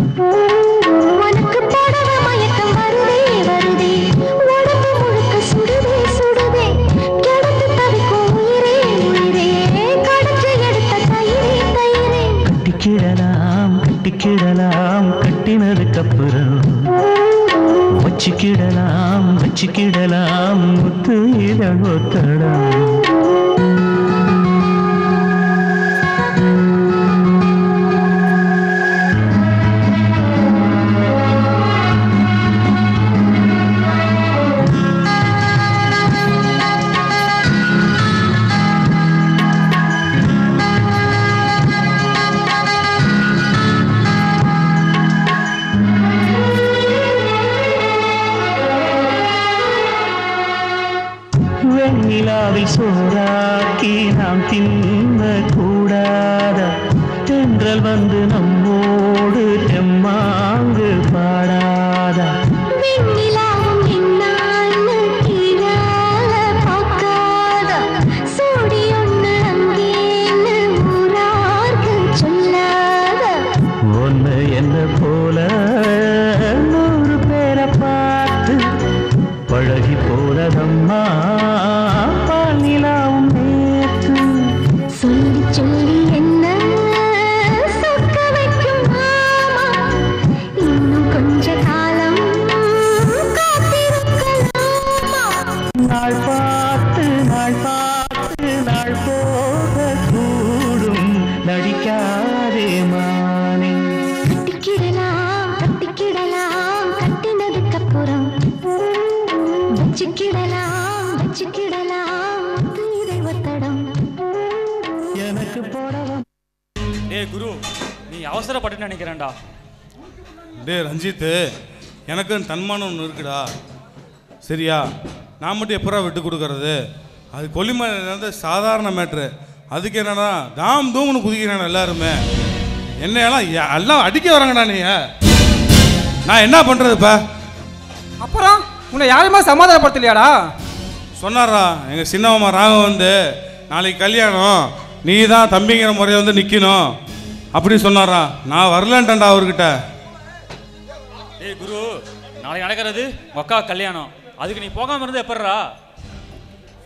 உனக்கு போடவ மயக்கம் வருதே வருதே, உடம்பு முழுக்க சுடுதே சுடுதே, கிடந்து தவிக்கும் உயிரே உயிரே, கடைச்சி எடுத்த தயிரே தயிரே. கட்டிக்கிடலாம் கட்டிக்கிடலாம் கட்டினதுக்கு அப்புறம் வச்சுக்கிடலாம் வச்சுக்கிடலாம் முத்து இதழ் ஒத்தடம். வெண்ணிலாவில் சோறாக்கி நாம் தின்ன கூடாத, தென்றல் வந்து நம்மோடு தெம்மாங்கு பாடாத. வெண்ணிலாவும் என்னான்னு கீழால பார்க்காத, சோடி ஒண்ணு அங்கேன்னு ஊரார்க்கு சொல்லாத. ஒன்று என்ன போல 100 பேரை பார்த்து பழகி போனதம்மா பாலிலாவும் நேற்று. சொல்லி சொல்லி என்ன சொக்க வைக்கும் மாமா, இன்னும் கொஞ்ச காலம் காத்திருக்கலாமா? நாள் பார்த்து நாள் போக கூடும் நடிக்காதே மானே. கட்டிக்கிடலாம் கட்டிக்கிடலாம் கட்டினதுக்கு அப்புறம் வச்சுக்கிடலாம் வச்சுக்கிடலாம் தீரை ஒத்தடம். எனக்கு போடவா? டேய் குரு, நீ அவசரப்பட்டு நினைக்கிறேன்டா. டேய் ரஞ்சித்து, எனக்கு தன்மானம் ஒன்று இருக்குடா. சரியா, நான் மட்டும் எப்படா விட்டு கொடுக்கறது? அது கொல்லிமலையிலேருந்து சாதாரண மேட்ரு. அதுக்கு என்னடா தாம் தூம்னு குதிக்கிறான் எல்லாருமே. என்னையெல்லாம் எல்லாம் அடிக்க வராங்கடா. நீ நான் என்ன பண்ணுறதுப்பா? அப்புறம் உன்னை யாருமே சமாதானப்படுத்தலையாடா? சொன்னாரா எங்கள் சின்னம்மா ராகம் வந்து நாளைக்கு கல்யாணம், நீ தான் தம்பிங்கிற முறையை வந்து நிற்கணும் அப்படி சொன்னாரா. நான் வரலன்ட்டேன்டா அவர்கிட்ட. டேய் குரு, நாளைக்கு நடக்கிறது உங்கள் அக்கா கல்யாணம், அதுக்கு நீ போகாமல் இருந்து எப்பட்றா?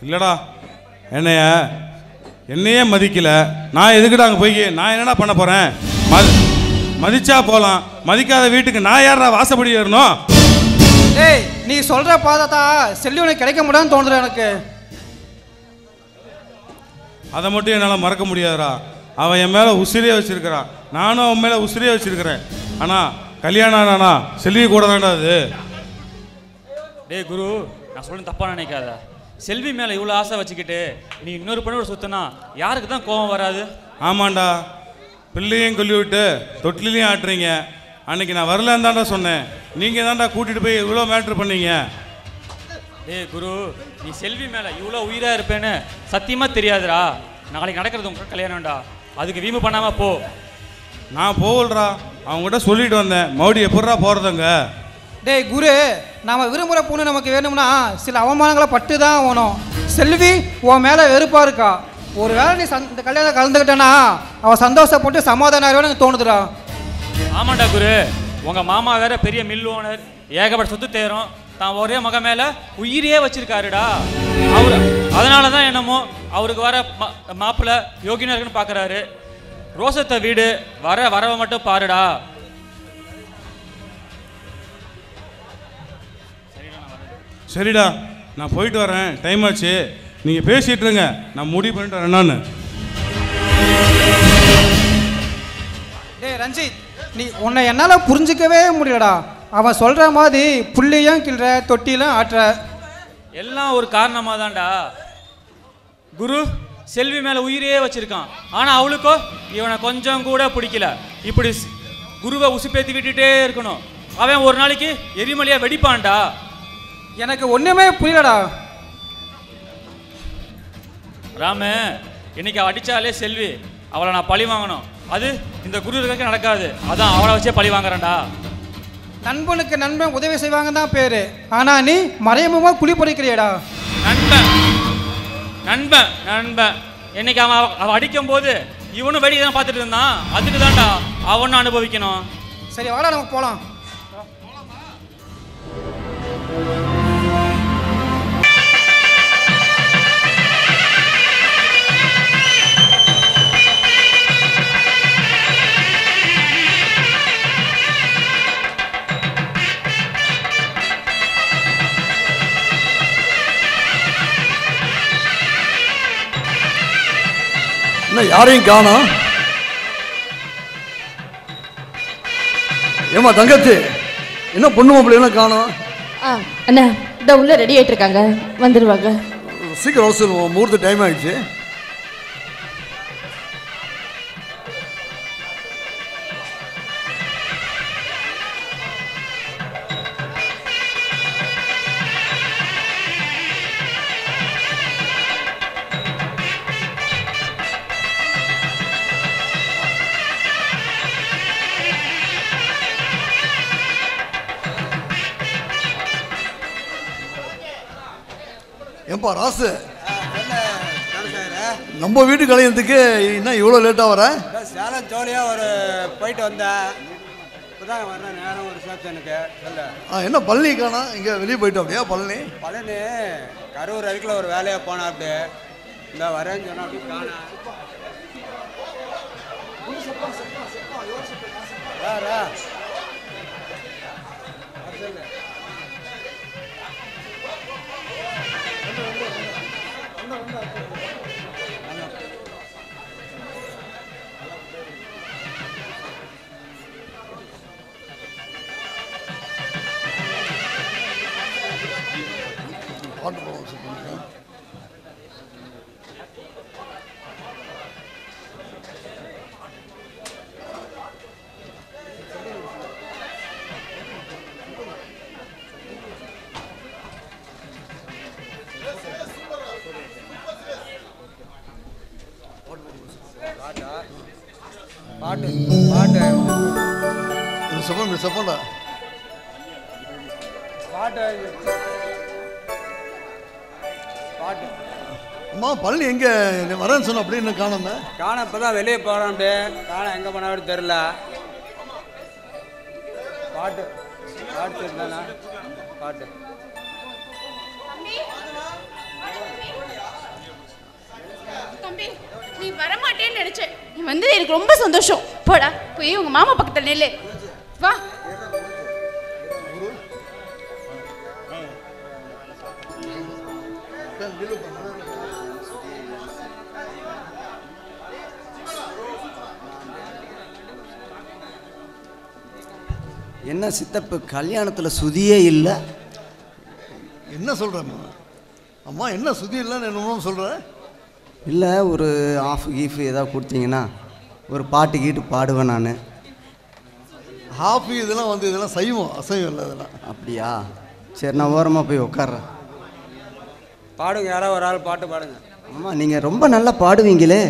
இல்லைடா, என்னையே மதிக்கல. நான் எதுக்கிட்ட அங்கே போய் நான் என்னடா பண்ண போகிறேன்? மதிச்சா போகலாம், மதிக்காத வீட்டுக்கு நான் யாரா வாசப்படி ஏறணும்? ஏய், நீ சொல்கிற பார்த்தா செல்லி உனக்கு கிடைக்க முடியாதுன்னு தோணுதுல எனக்கு. அதை மட்டும் என்னால் மறக்க முடியாதுடா. அவன் என் மேலே உசிரியே வச்சிருக்கிறான், நானும் அவன் மேலே உசிரியே வச்சிருக்கிறேன். ஆனால் கல்யாணம் ஆனானா செல்வி கூட தான்டா அது. டேய் குரு, நான் சொல்ல தப்பாக நினைக்காத. செல்வி மேலே இவ்வளோ ஆசை வச்சுக்கிட்டு நீ இன்னொரு பொண்ணோட சுத்தினா யாருக்கு தான் கோபம் வராது? ஆமாண்டா, பிள்ளையும் கொல்லி விட்டு தொட்டிலையும் ஆட்டுறீங்க. அன்னைக்கு நான் வரலன்னு தான்டா சொன்னேன், நீங்கள் தான்டா கூட்டிகிட்டு போய் இவ்வளோ மேட்ரு பண்ணீங்க. டேய் குரு, நீ செல்வி மேலே இவ்வளோ உயிராக இருப்பேன்னு சத்தியமாக தெரியாதுடா. நாளைக்கு நடக்கிறது உங்க கல்யாணம்டா, அதுக்கு வீம்பு பண்ணாமல் போ. நான் போகலடா, அவங்ககிட்ட சொல்லிட்டு வந்தேன். மறுபடியும் எப்படா போகிறதுங்க? டேய் குரு, நாம் விரும்புகிற பொண்ணு நமக்கு வேணும்னா சில அவமானங்களை பட்டு தான் ஆகணும். செல்வி உன் மேலே வெறுப்பாக இருக்கா. ஒரு வேளை நீ இந்த கல்யாணம் கலந்துக்கிட்டேன்னா அவன் சந்தோஷப்பட்டு சமாதானம் ஆகிடுவான்னு எனக்கு தோணுதுடா. ஆமாண்டா குரு, உங்கள் மாமா வேற பெரிய மில் ஓனர், ஏகப்பட்ட சொத்து தேரும், தான் ஒரே மக மேலே உயிரியே வச்சிருக்காருடா. அதனால தான் என்னமோ அவருக்கு வர மாப்பிள்ளை யோகினா இருக்குன்னு பார்க்குறாரு. ரோசத்தை வீடு வரவை மட்டும் பாருடா. சரிடா, நான் சரிடா, நான் போயிட்டு வரேன், டைம் ஆச்சு. நீங்கள் பேசிகிட்டு இருங்க, நான் முடிவு பண்ணிட்டு வரேன். நான் டேய் ரஞ்சித், நீ உன்னை என்னால் புரிஞ்சிக்கவே முடியலடா. அவன் சொல்கிற மாதிரி புள்ளியும் கிள்ற தொட்டிலும் ஆட்டுற. எல்லாம் ஒரு காரணமாக தான்டா. குரு செல்வி மேலே உயிரே வச்சிருக்கான். ஆனால் அவளுக்கோ இவனை கொஞ்சம் கூட பிடிக்கல. இப்படி குருவை உசுப்பேத்தி விட்டுட்டே இருக்கணும். அவன் ஒரு நாளைக்கு எரிமலையாக வெடிப்பான்டா. எனக்கு ஒன்றுமே புரியலடா. ராமு, இன்னைக்கு அவள் அடித்தாலே செல்வி, அவளை நான் பழி வாங்கணும். அது இந்த குரு இருக்க நடக்காது. அதான் அவளை வச்சே பழி வாங்குறேன்டா. நண்பனுக்கு நண்பன் உதவி செய்வாங்க தான் பேர். ஆனால் நீ மறைமுகமாக குழி பறிக்கிறியடா. நண்பன் நண்பன் நண்பன் இன்னைக்கு அவன் அடிக்கும் போது இவனும் வெடியை தான் பார்த்துட்டு இருந்தான். அதுக்கு தான்டா அவனும் அனுபவிக்கணும். சரி வாடா, நமக்கு போகலாம். என்ன யாரையும் காணோம்? ஏமா தங்கச்சி, என்ன பொண்ணு மாப்பிள்ளைலாம் காணோம்? அண்ணா இந்த உள்ள ரெடி ஆயிட்டு இருக்காங்க, வந்துடுவாங்க. சீக்கிரம் அவசரம், முகூர்த்த டைம் ஆயிடுச்சு. ஏன்பா ராசு, நம்ம வீட்டு கல்யாணத்துக்கு என்ன இவ்வளோ லேட்டாக வர? சேலம் ஜோலியாக ஒரு போயிட்டு வந்தேன். இப்போதான் வரேன், நேரம் ஒரு ரிசப்ஷனுக்கு. சொல்ல என்ன பழனி காணா? இங்கே வெளியே போயிட்டோம் அப்படியா? பழனி கரூர் வரைக்கும் ஒரு வேலையாக போனா. அப்படி இந்த வரேன்னு சொன்னா அப்படி காணா. பாட்டு பாட்டு சப்போண்டா பாட்டு பாட்டு. அம்மா பழனி எங்கே வரேன்னு சொன்ன அப்படின்னு காணாம? காண இப்போ தான் வெளியே போகிறோம். அப்படியே காண எங்கே போனாலும் தெரில. பாட்டு பாட்டு இருந்தானா பாட்டு. தம்பி, நீ வரமாட்டேன்னு நினைச்சேன். நீ வந்து எனக்கு ரொம்ப சந்தோஷம். போடா, போய் உங்க மாமா பக்கத்துல நில்லு. வா. என்ன சித்தப்பு கல்யாணத்தில் சுதியே இல்லை? என்ன சொல்கிறேம்மா? அம்மா என்ன சுதி இல்லைன்னு என்ன சொல்கிறேன்? இல்லை, ஒரு ஆஃப் கீஃப் ஏதாவது கொடுத்தீங்கன்னா ஒரு பாட்டு கீட்டு பாடுவேன் நான். ஹாஃபி இதெல்லாம் வந்து இதெல்லாம் செய்வோம், அசைவம் இல்லை இதெல்லாம். அப்படியா? சரி, நான் ஓரமாக போய் உட்கார்றேன். பாடுங்க, யாராவது ஒரு ஆள் பாட்டு பாடுங்க. ஆமாம், நீங்கள் ரொம்ப நல்லா பாடுவீங்களே.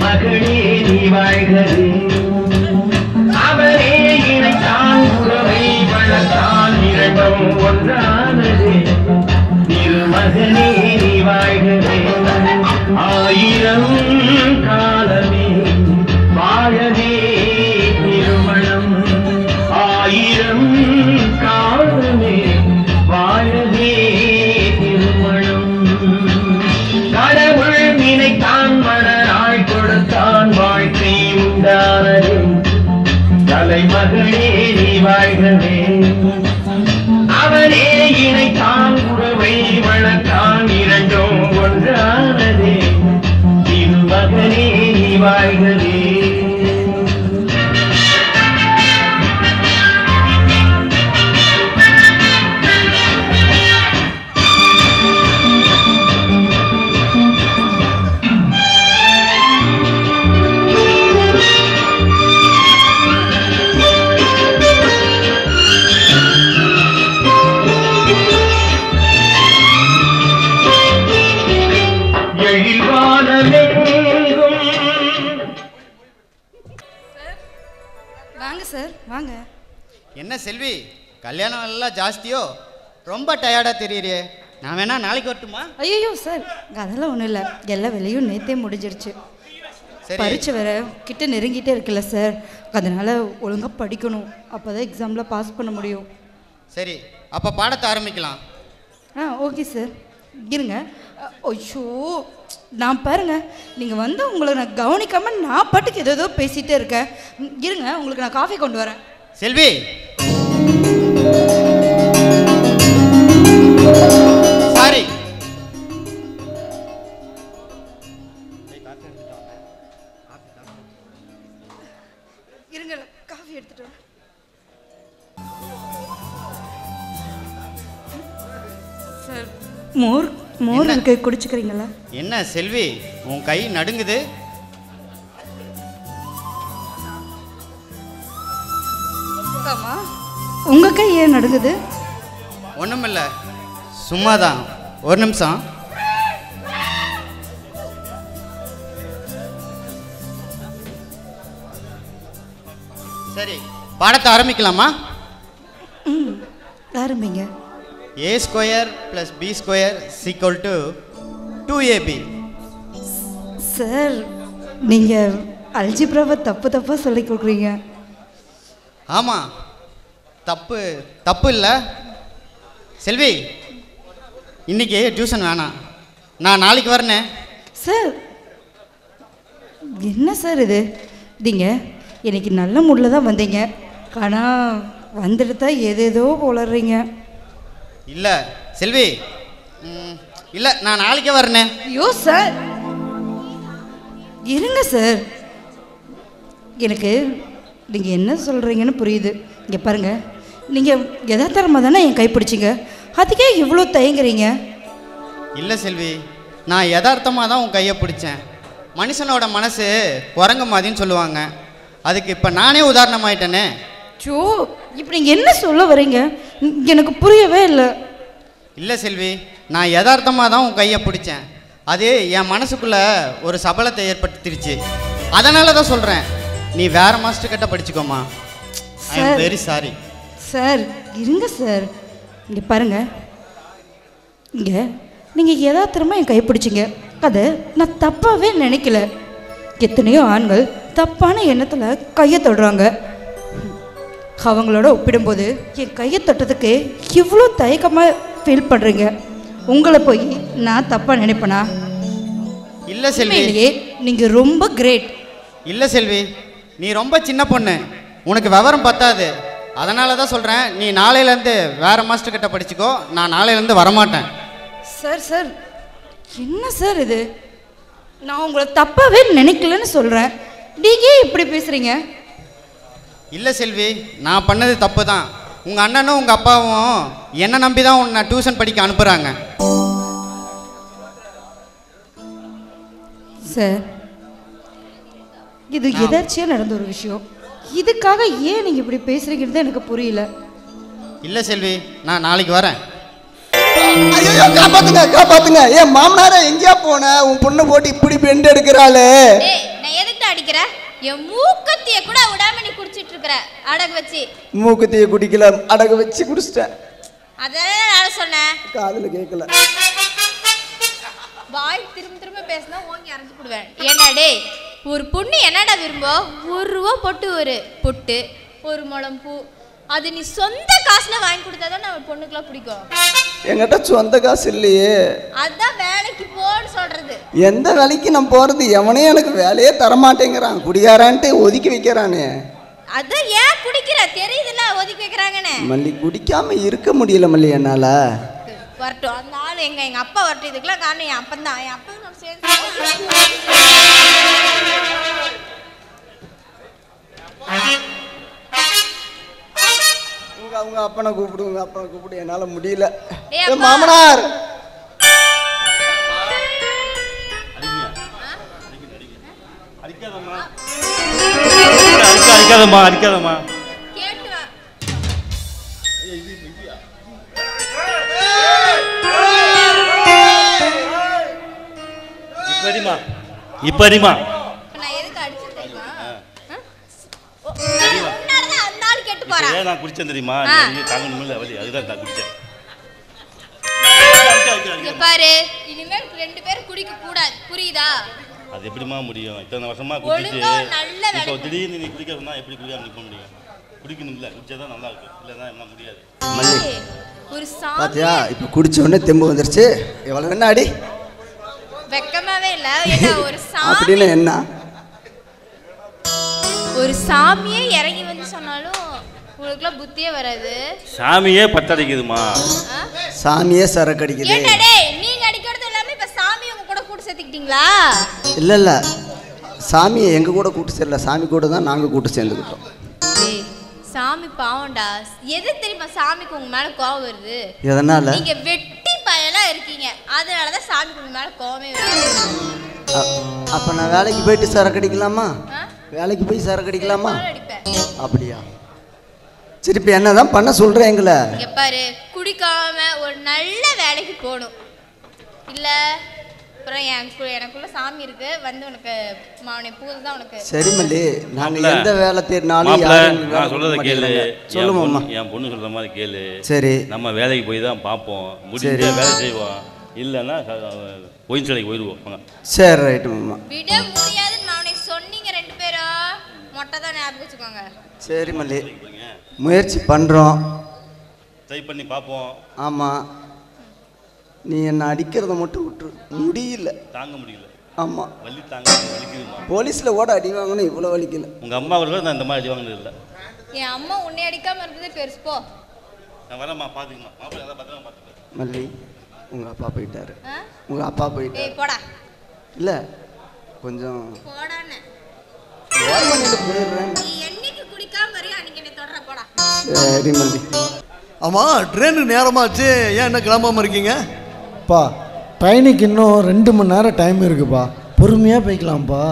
மகளே நீ வாழ்கவே, அவனே இணைத்தான் உறவை வளர்த்தான் இரண்டும் ஒன்றானதே. வாங்க. என்ன செல்வி, கல்யாணம் எல்லாம் ஜாஸ்தியோ? ரொம்ப டயர்டாக தெரியுறியே. நான் வேணா நாளைக்கு வரட்டுமா? ஐயோ சார், அதெல்லாம் ஒன்றும் இல்லை. எல்லா வேலையும் நேற்றே முடிஞ்சிருச்சு. பரீட்சை வேற கிட்ட நெருங்கிட்டே இருக்குல்ல சார், அதனால் ஒழுங்காக படிக்கணும். அப்போ தான் எக்ஸாமில் பாஸ் பண்ண முடியும். சரி, அப்போ பாடத்தை ஆரம்பிக்கலாம். Okay sir. இருங்க. ஐயோ, நான் பாருங்க, நீங்கள் வந்து உங்களை நான் கவனிக்காமல் நான் பாட்டுக்கு ஏதோ பேசிகிட்டே இருக்கேன். இருங்க, உங்களுக்கு நான் காஃபி கொண்டு வரேன். செல்வி, சாரி. இருங்க, காஃபி எடுத்துட்டு வரேன். சார், மோர் இருக்கு, குடிச்சுக்கிறீங்களா? என்ன செல்வி, உன் கை நடுங்குது? உங்க கை ஏன் நடுங்குது? ஒண்ணுமில்ல, சும்மாதான். ஒரு நிமிஷம். சரி, பாடத்தை ஆரம்பிக்கலாமா? ஆரம்பிங்க. a square + b square = 2ab. Sir, நீங்கள் அல்ஜிப்ராவை தப்பாக சொல்லி கொடுக்குறீங்க. ஆமாம், தப்பு இல்லை. செல்வி, இன்னைக்கு டியூஷன் வேணாம், நான் நாளைக்கு வரனே. சார், என்ன சார் இது? நீங்கள் இன்னைக்கு நல்ல மூடில் தான் வந்தீங்க, ஆனால் வந்துட்டு தான் ஏதேதோ போலறீங்க. இல்லை செல்வி, இல்லை, நான் நாளைக்கே வரனே. ஐயோ சார், இருங்க சார். எனக்கு நீங்கள் என்ன சொல்கிறீங்கன்னு புரியுது. இங்கே பாருங்கள், நீங்கள் யதார்த்தமாக தானே என் கைப்பிடிச்சிங்க, அதுக்கே இவ்வளோ தயங்குறீங்க? இல்லை செல்வி, நான் யதார்த்தமாக தான் உன் கையை பிடிச்சேன். மனுஷனோட மனசு குரங்கு மாதிரின்னு சொல்லுவாங்க, அதுக்கு இப்போ நானே உதாரணமாயிட்டேனே. சோ, இப்போ நீங்கள் என்ன சொல்ல வரீங்க? எனக்கு புரியவே இல்லை. இல்லை செல்வி, நான் யதார்த்தமாக தான் உன் கையை பிடிச்சேன், அது என் மனசுக்குள்ளே ஒரு சபலத்தை ஏற்படுத்திருச்சு. அதனால தான் சொல்கிறேன், நீ வேற மாஸ்டர் கிட்ட படிச்சுக்கோமா. I am very sorry. Sir, இருங்க சார். இங்கே பாருங்க, இங்கே நீங்கள் யதார்த்தமாக என் கைப்பிடிச்சிங்க, அதை நான் தப்பாகவே நினைக்கல. எத்தனையோ ஆண்கள் தப்பான எண்ணத்தில் கையை தொடுறாங்க. அவங்களோட ஒப்பிடும்போது என் கையை தொட்டதுக்கு இவ்வளோ தயக்கமாக ஃபீல் பண்ணுறீங்க. உங்களை போய் நான் தப்பாக நினைப்பேனா? இல்லை செல்வி, நீங்கள் ரொம்ப கிரேட். இல்லை செல்வி, நீ ரொம்ப சின்ன பொண்ணு, உனக்கு விவரம் பத்தாது. அதனால தான் சொல்கிறேன், நீ நாளையிலேருந்து வேற மாஸ்டர் கிட்ட படிச்சுக்கோ, நான் நாளையிலேருந்து வரமாட்டேன். சார் சார், என்ன சார் இது? நான் உங்களை தப்பாகவே நினைக்கலன்னு சொல்கிறேன், நீங்கள் இப்படி பேசுகிறீங்க? இல்லை செல்வி, நான் பண்ணது தப்பு தான். உங்கள் அண்ணனும் உங்கள் அப்பாவும் என்னை நம்பி தான் உன்னை டியூஷன் படிக்க அனுப்புகிறாங்க. சார், இது எதாச்சியாக நடந்த ஒரு விஷயம். இதுக்காக ஏன் நீங்கள் இப்படி பேசுகிறீங்கிறது எனக்கு புரியல. இல்லை செல்வி, நான் நாளைக்கு வரேன். ஐயோ, காப்பாத்துங்க. ஏன் மாமனார எங்கேயா போன? உன் பொண்ணை போட்டு இப்படி பெண்டு எடுக்கிறாளே. நான் எதுக்கு அடிக்கிற? என் மூக்கத்திய கூட விடாம நீ குடிச்சிட்டு இருக்கற, அடகு வச்சு. மூக்கத்திய குடிக்கல, அடகு வச்சு குடிச்சிட்டேன். அதெல்லாம் நான் சொன்னேன், காதுல கேட்கல. வாய் திரும்ப பேசினா ஓங்கி அரைஞ்சு போடுவேன். ஏண்டா டேய், ஒரு பொண்ணு என்னடா விரும்போ? 1 ரூபா போட்டு ஒரு பொட்டு, 1 முழம் பூ, அது நீ சொந்த காசுல வாங்கி கொடுத்தாதான் நம்ம பொண்ணுக்குலாம் பிடிக்கும். என்கிட்ட சொந்த காசு இல்லையே. அதான் வேலைக்கு போன்னு சொல்றது. எந்த வேலைக்கு நான் போறது? எவனே எனக்கு வேலையே தரமாட்டேங்கிறான், குடிகாரான்ட்டு ஒதுக்கி வைக்கிறானே. அதான் ஏன் குடிக்கிற தெரியுதுல்ல, ஒதுக்கி வைக்கிறாங்கன்னு. மல்லி, குடிக்காம இருக்க முடியல மல்லி என்னால. வரட்டும் அந்த ஆள், எங்க அப்பா வரட்டும். இதுக்கெல்லாம் காரணம் என் அப்பன் தான். என் அப்பன் சேர்ந்து உங்க அப்பனை கூப்பிடு, என்னால முடியல. மாமனார், அடிக்காதம்மா. இப்ப அடிமா. நான் எதுக்கு அடிச்சேன் தெரியுமா? உன்னாலதான் அந்த ஏன் நான் குடிச்சேன் தெரியுமா? நீ தாங்கணும் இல்ல வலி, அதுதான் நான் குடிச்சேன். இங்க பாரு, இனிமேல் 2 பேரும் குடிக்க கூடாது, புரியுதா? அது எப்படிமா முடியும்? இத்தனை வருஷமா குடிச்சு இப்போ திடீர்னு நீ குடிக்க சொன்னா எப்படி குடிக்காம நிற்க முடியும்? குடிக்கணும் இல்ல, குடிச்சாதான் நல்லா இருக்கும், இல்லைன்னா என்ன முடியாது. ஒரு சாமி பாத்தியா இப்போ குடிச்ச உடனே தெம்பு வந்துருச்சு. எவ்வளவு என்ன அடி வெக்கமாவே இல்ல. ஏன்னா ஒரு சாமி அப்படின்னு என்ன? ஒரு சாமியே இறங்கி வந்து சொன்னாலும் உங்களுக்குலாம் புத்தியே வராது. சாமியே பத்தடிக்குதுமா. சாமியே சரக்கு அடிக்குது. ஏன்டா டேய், நீங்க அடிக்கிறது எல்லாமே இப்ப சாமி உங்க கூட கூட்டி சேர்த்துக்கிட்டீங்களா? இல்ல சாமியை எங்க கூட கூட்டு சேரல, சாமி கூட தான் நாங்க கூட்டு சேர்ந்துக்கிட்டோம். ஏய் சாமி பாவம்டா. எது தெரியுமா சாமிக்கு உங்க மேல கோவம் வருது? எதனால? நீங்க வெட்டி பயலா இருக்கீங்க, அதனால தான் சாமிக்கு உங்க மேல கோவமே வருது. அப்ப நான் வேலைக்கு போயிட்டு சரக்கு அடிக்கலாமா? வேலைக்கு போய் சரக்கு அடிக்கலாமா? அப்படியா? சரி இப்போ என்னதான் பண்ண சொல்றேன் எங்களை? இங்க பாரு, குடிக்காம ஒரு நல்ல வேலைக்கு போகணும். இல்ல அப்புறம் எனக்குள்ள சாமி இருக்கு, வந்து உனக்கு மாவனை பூஜை தான் உனக்கு. சரி மல்லி, நாங்க எந்த வேலை தேடினாலும் நான் சொல்றத கேளு. சொல்லுமா? என் பொண்ணு சொல்ற மாதிரி கேளு. சரி. நம்ம வேலைக்கு போய் தான் பார்ப்போம், முடிஞ்ச வேலை செய்வோம், இல்லைன்னா கோயில் சிலைக்கு போயிடுவோம். சரி ரைட்டு மாமா. விட முடியாதுன்னு மாவனை சொன்னீங்க 2 பேரும், மொட்டை தான் ஞாபகம் வச்சுக்கோங்க. சரி மல்லி, முயற்சி பண்ணுறோம், ட்ரை பண்ணி பார்ப்போம். ஆமாம், நீ என்னை அடிக்கிறத மட்டும் விட்டுரு. முடியல, தாங்க முடியல. ஆமாம், வலி தாங்க வலிக்குதுமா. போலீஸில் கூட அடி வாங்கணும், இவ்வளோ வலிக்கல. உங்கள் அம்மா கூட நான் இந்த மாதிரி அடி வாங்கினது இல்லை. என் அம்மா உன்னை அடிக்காம இருந்ததே பெருசு. போ, நான் வரேம்மா, பார்த்துக்கணும். மாப்பிள்ளை எதாவது பத்திரமா பார்த்துக்கிறேன். மல்லி, உங்கள் அப்பா போயிட்டாரு. உங்கள் அப்பா போயிட்டாரு. ஏய் போடா. இல்லை கொஞ்சம் போடான்னு போயிடுறேன். நீ என்னைக்கு குடிக்காம வரையும் அன்னைக்கு என்ன தொடர. போடா. சரி மல்லி. ஆமாம், ட்ரெயினுக்கு நேரமாச்சு, ஏன் என்ன கிளம்பாமல் இருக்கீங்க? பா ட்ரெயினுக்கு இன்னும் 2 மணி நேரம் டைம் இருக்குப்பா, பொறுமையாக போய்க்கலாம்ப்பா.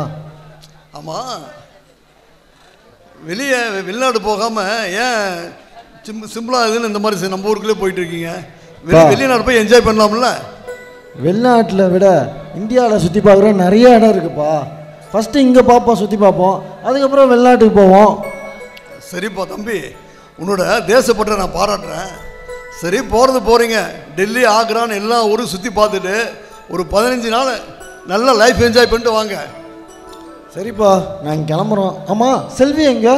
ஆமாம், வெளிநாடு போகாமல் ஏன் சிம்பிளாக இதுன்னு இந்த மாதிரி நம்ம ஊருக்குள்ளே போயிட்டு இருக்கீங்க? வெளிநாடு போய் என்ஜாய் பண்ணலாம்ல? வெளிநாட்டில் விட இந்தியாவில் சுற்றி பார்க்குற நிறைய இடம் இருக்குப்பா. ஃபஸ்ட்டு இங்கே பார்ப்போம், சுற்றி பார்ப்போம், அதுக்கப்புறம் வெளிநாட்டுக்கு போவோம். சரிப்பா தம்பி, உன்னோட தேசப்பற்றை நான் பாராட்டுறேன். சரி, போகிறது போகிறீங்க, டெல்லி ஆக்ரான்னு எல்லா ஊரும் சுற்றி பார்த்துட்டு ஒரு 15 நாள் நல்ல லைஃப் என்ஜாய் பண்ணிட்டு வாங்க. சரிப்பா, நாங்கள் கிளம்புறோம். ஆமாம், செல்வி எங்கே?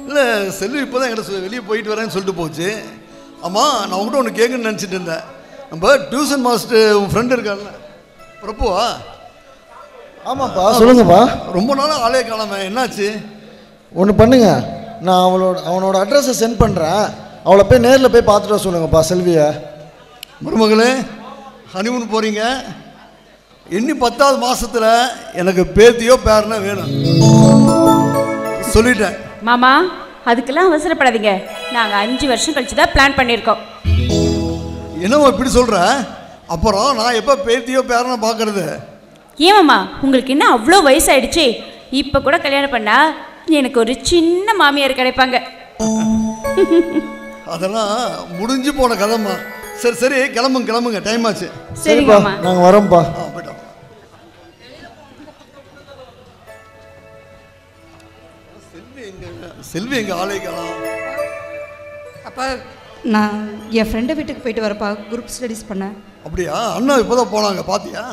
இல்லை, செல்வி இப்போ தான் என்கிட்ட வெளியே போயிட்டு வரேன்னு சொல்லிட்டு போச்சு. ஆமாம், நான் உங்கள்கிட்ட ஒன்று கேட்குன்னு நினச்சிட்டு இருந்தேன். நம்ம டியூஷன் மாஸ்டர் உன் ஃப்ரெண்டு இருக்கார்ல, பிரபுவா? ஆமாப்பா, சொல்லுங்கப்பா. ரொம்ப நாளாக ஆளே காணாம, என்னாச்சு? ஒன்று பண்ணுங்க, நான் அவனோட அட்ரஸை சென்ட் பண்ணுறேன், அவளை போய் நேரில் போய் பார்த்துட்டு சொல்லுங்கப்பா செல்வியை. மருமகளே, ஹனிமூன் போகிறீங்க, இன்னி 10வது மாதத்தில் எனக்கு பேத்தியோ பேரனோ வேணும் சொல்லிட்டேன். மாமா, அதுக்கெல்லாம் அவசரப்படாதீங்க, நாங்கள் 5 வருஷம் கழிச்சு தான் பிளான் பண்ணியிருக்கோம். என்னவோ இப்படி சொல்கிற? அப்புறம் நான் எப்போ பேத்தியோ பேரனோ பார்க்கறது? ஏன் மாமா, உங்களுக்கு என்ன அவ்வளோ வயசாயிடுச்சு? இப்போ கூட கல்யாணம் பண்ணா எனக்கு ஒரு சின்ன மாமியார் கிடைப்பாங்க. அதெல்லாம் முடிஞ்சு போன கதைம்மா. சரி சரி, கிளம்புங்க, டைம் ஆச்சு. சரிப்பா, நாங்கள் வரோம்ப்பா. போய்ட்டோம். செல்வி எங்க ஆளே காணோம். அப்பா, நான் என் ஃப்ரெண்டு வீட்டுக்கு போயிட்டு வரப்பா, குரூப் ஸ்டடீஸ் பண்ணேன். அப்படியா? அண்ணா இப்போதான் போனாங்க, பார்த்தியா?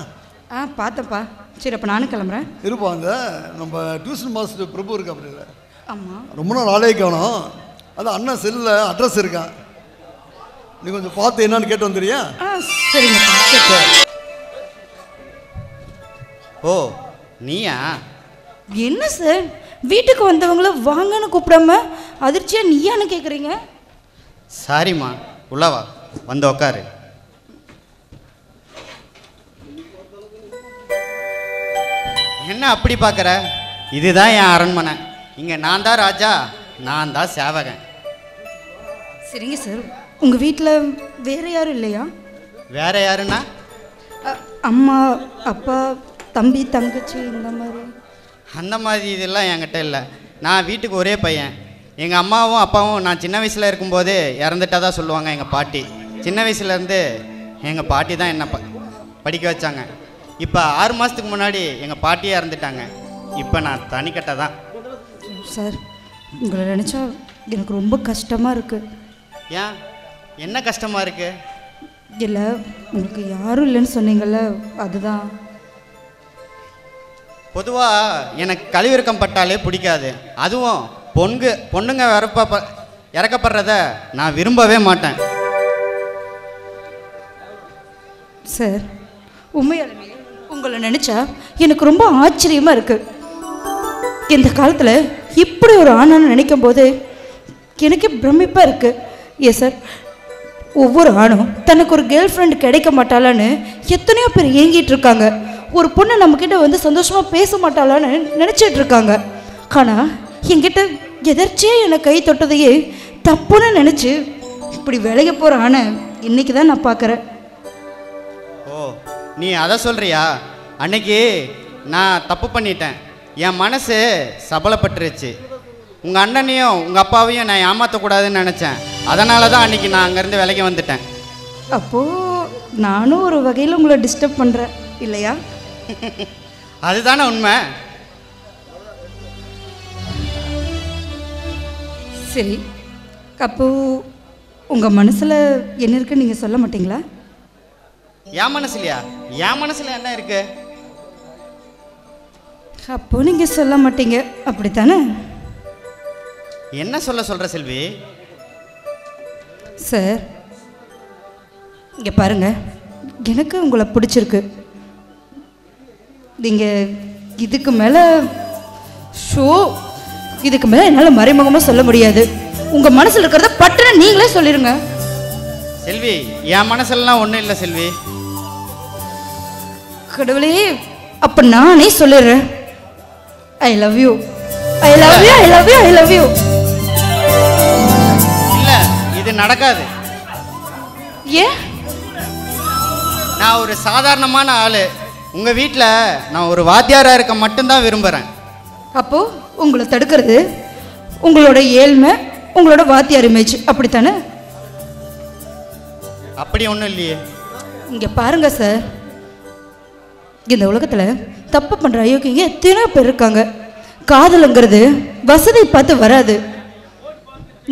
பார்த்தப்பா. சரி, அப்போ நானும் கிளம்புறேன். இருப்பா, அந்த நம்ம டியூஷன் மாஸ்டர் பிரபு இருக்கா? அப்படி இல்லை, ஆமாம், ரொம்ப நாள் ஆளே காணோம். அதான் அண்ணா செல்லில் அட்ரஸ் இருக்கான், நீ கொஞ்சம் பார்த்து என்னன்னு கேட்டு வந்துடுறியா? சரிங்கப்பா. ஓ, நீயா? என்ன சார், வீட்டுக்கு வந்தவங்கள வாங்கன்னு கூப்பிடாம அதிர்ச்சியாக நீயான்னு கேட்குறீங்க? சாரிம்மா, உள்ளவா, வந்து உக்காரு. என்ன அப்படி பார்க்குற? இதுதான் என் அரண்மனை. இங்கே நான் தான் ராஜா, நான் தான் சேவகன். சரிங்க சார், உங்கள் வீட்டில் வேறு யாரும் இல்லையா? வேற யாருன்னா? அம்மா, அப்பா, தம்பி, தங்கச்சி, இந்த மாதிரி? அந்த மாதிரி இதெல்லாம் என்கிட்ட இல்லை. நான் வீட்டுக்கு ஒரே பையன். எங்கள் அம்மாவும் அப்பாவும் நான் சின்ன வயசில் இருக்கும்போது இறந்துட்டா தான் சொல்லுவாங்க எங்கள் பாட்டி. சின்ன வயசுலேருந்து எங்கள் பாட்டி தான் என்னை படிக்க வச்சாங்க. இப்போ 6 மாதத்துக்கு முன்னாடி எங்கள் பாட்டியே இறந்துட்டாங்க. இப்போ நான் தனிக்கட்டை தான். சார், உங்களை நினச்சா எனக்கு ரொம்ப கஷ்டமாக இருக்குது. ஏன் என்ன கஷ்டமாக இருக்கு? இல்லை, உங்களுக்கு யாரும் இல்லைன்னு சொன்னீங்கல்ல, அதுதான். பொதுவாக எனக்கு கழிவிறக்கம் பட்டாலே பிடிக்காது. அதுவும் பொண்ணுங்க இறக்கப்படுறத நான் விரும்பவே மாட்டேன். சார், உண்மையாலுமே உங்களை நினச்சா எனக்கு ரொம்ப ஆச்சரியமாக இருக்குது. இந்த காலத்தில் இப்படி ஒரு ஆணான்னு நினைக்கும் போது எனக்கு பிரமிப்பாக இருக்குது. ஏன் சார், ஒவ்வொரு ஆணும் தனக்கு ஒரு கேர்ள் ஃப்ரெண்டு கிடைக்க மாட்டாளான்னு எத்தனையோ பேர் ஏங்கிட்டு இருக்காங்க. ஒரு பொண்ணு நம்மக்கிட்ட வந்து சந்தோஷமாக பேச மாட்டாளான்னு நினச்சிட்டு இருக்காங்க. ஆனால் என்கிட்ட எதர்ச்சியாக என்னை கை தொட்டதையே தப்புன்னு நினச்சி இப்படி விளைய போகிற ஆணை இன்னைக்கு தான் நான் பார்க்குறேன். ஓ, நீ அதை சொல்கிறியா? அன்னைக்கு நான் தப்பு பண்ணிட்டேன். என் மனசு சபலப்பட்டுருச்சு. உங்கள் அண்ணனையும் உங்கள் அப்பாவையும் நான் ஏமாற்றக்கூடாதுன்னு நினச்சேன். அதனால தான் அன்றைக்கி நான் அங்கேருந்து விலைக்கு வந்துட்டேன். அப்போது நானும் ஒரு வகையில் உங்களை டிஸ்டர்ப் பண்ணுறேன் இல்லையா? அதுதானே உண்மை. சரி, அப்போது உங்கள் மனசில் என்ன இருக்குன்னு நீங்கள் சொல்ல மாட்டீங்களா? என் மனசுலையா? என் மனசில் என்ன இருக்கு? அப்போ நீங்கள் சொல்ல மாட்டீங்க, அப்படித்தானே? என்ன சொல்கிற செல்வி? சார், இங்கே பாருங்க, எனக்கு உங்களை பிடிச்சிருக்கு. நீங்கள் இதுக்கு மேலே என்னால் மறைமுகமாக சொல்ல முடியாது. உங்கள் மனசில் இருக்கிறத பட்டுன்னு நீங்களே சொல்லிடுங்க. செல்வி, என் மனசுலாம் ஒன்றும் இல்லை செல்வி. கடவுளே, அப்போ நானே சொல்லிடுறேன். I love you, I love you, I love you, I love you. இல்லை, இது நடக்காது. ஏன்? நான் ஒரு சாதாரணமான ஆள். உங்கள் வீட்டில் நான் ஒரு வாத்தியாராக இருக்க மட்டும்தான் விரும்புகிறேன். அப்போது உங்களை தடுக்கிறது உங்களோட ஏழ்மை, உங்களோட வாத்தியார் இமேஜ், அப்படித்தானே? அப்படி ஒன்றும் இல்லையே. இங்கே பாருங்க சார், இந்த உலகத்தில் தப்பு பண்ணுற அயோக்கியங்க எத்தனையோ பேர் இருக்காங்க. காதலுங்கிறது வசதி பார்த்து வராது.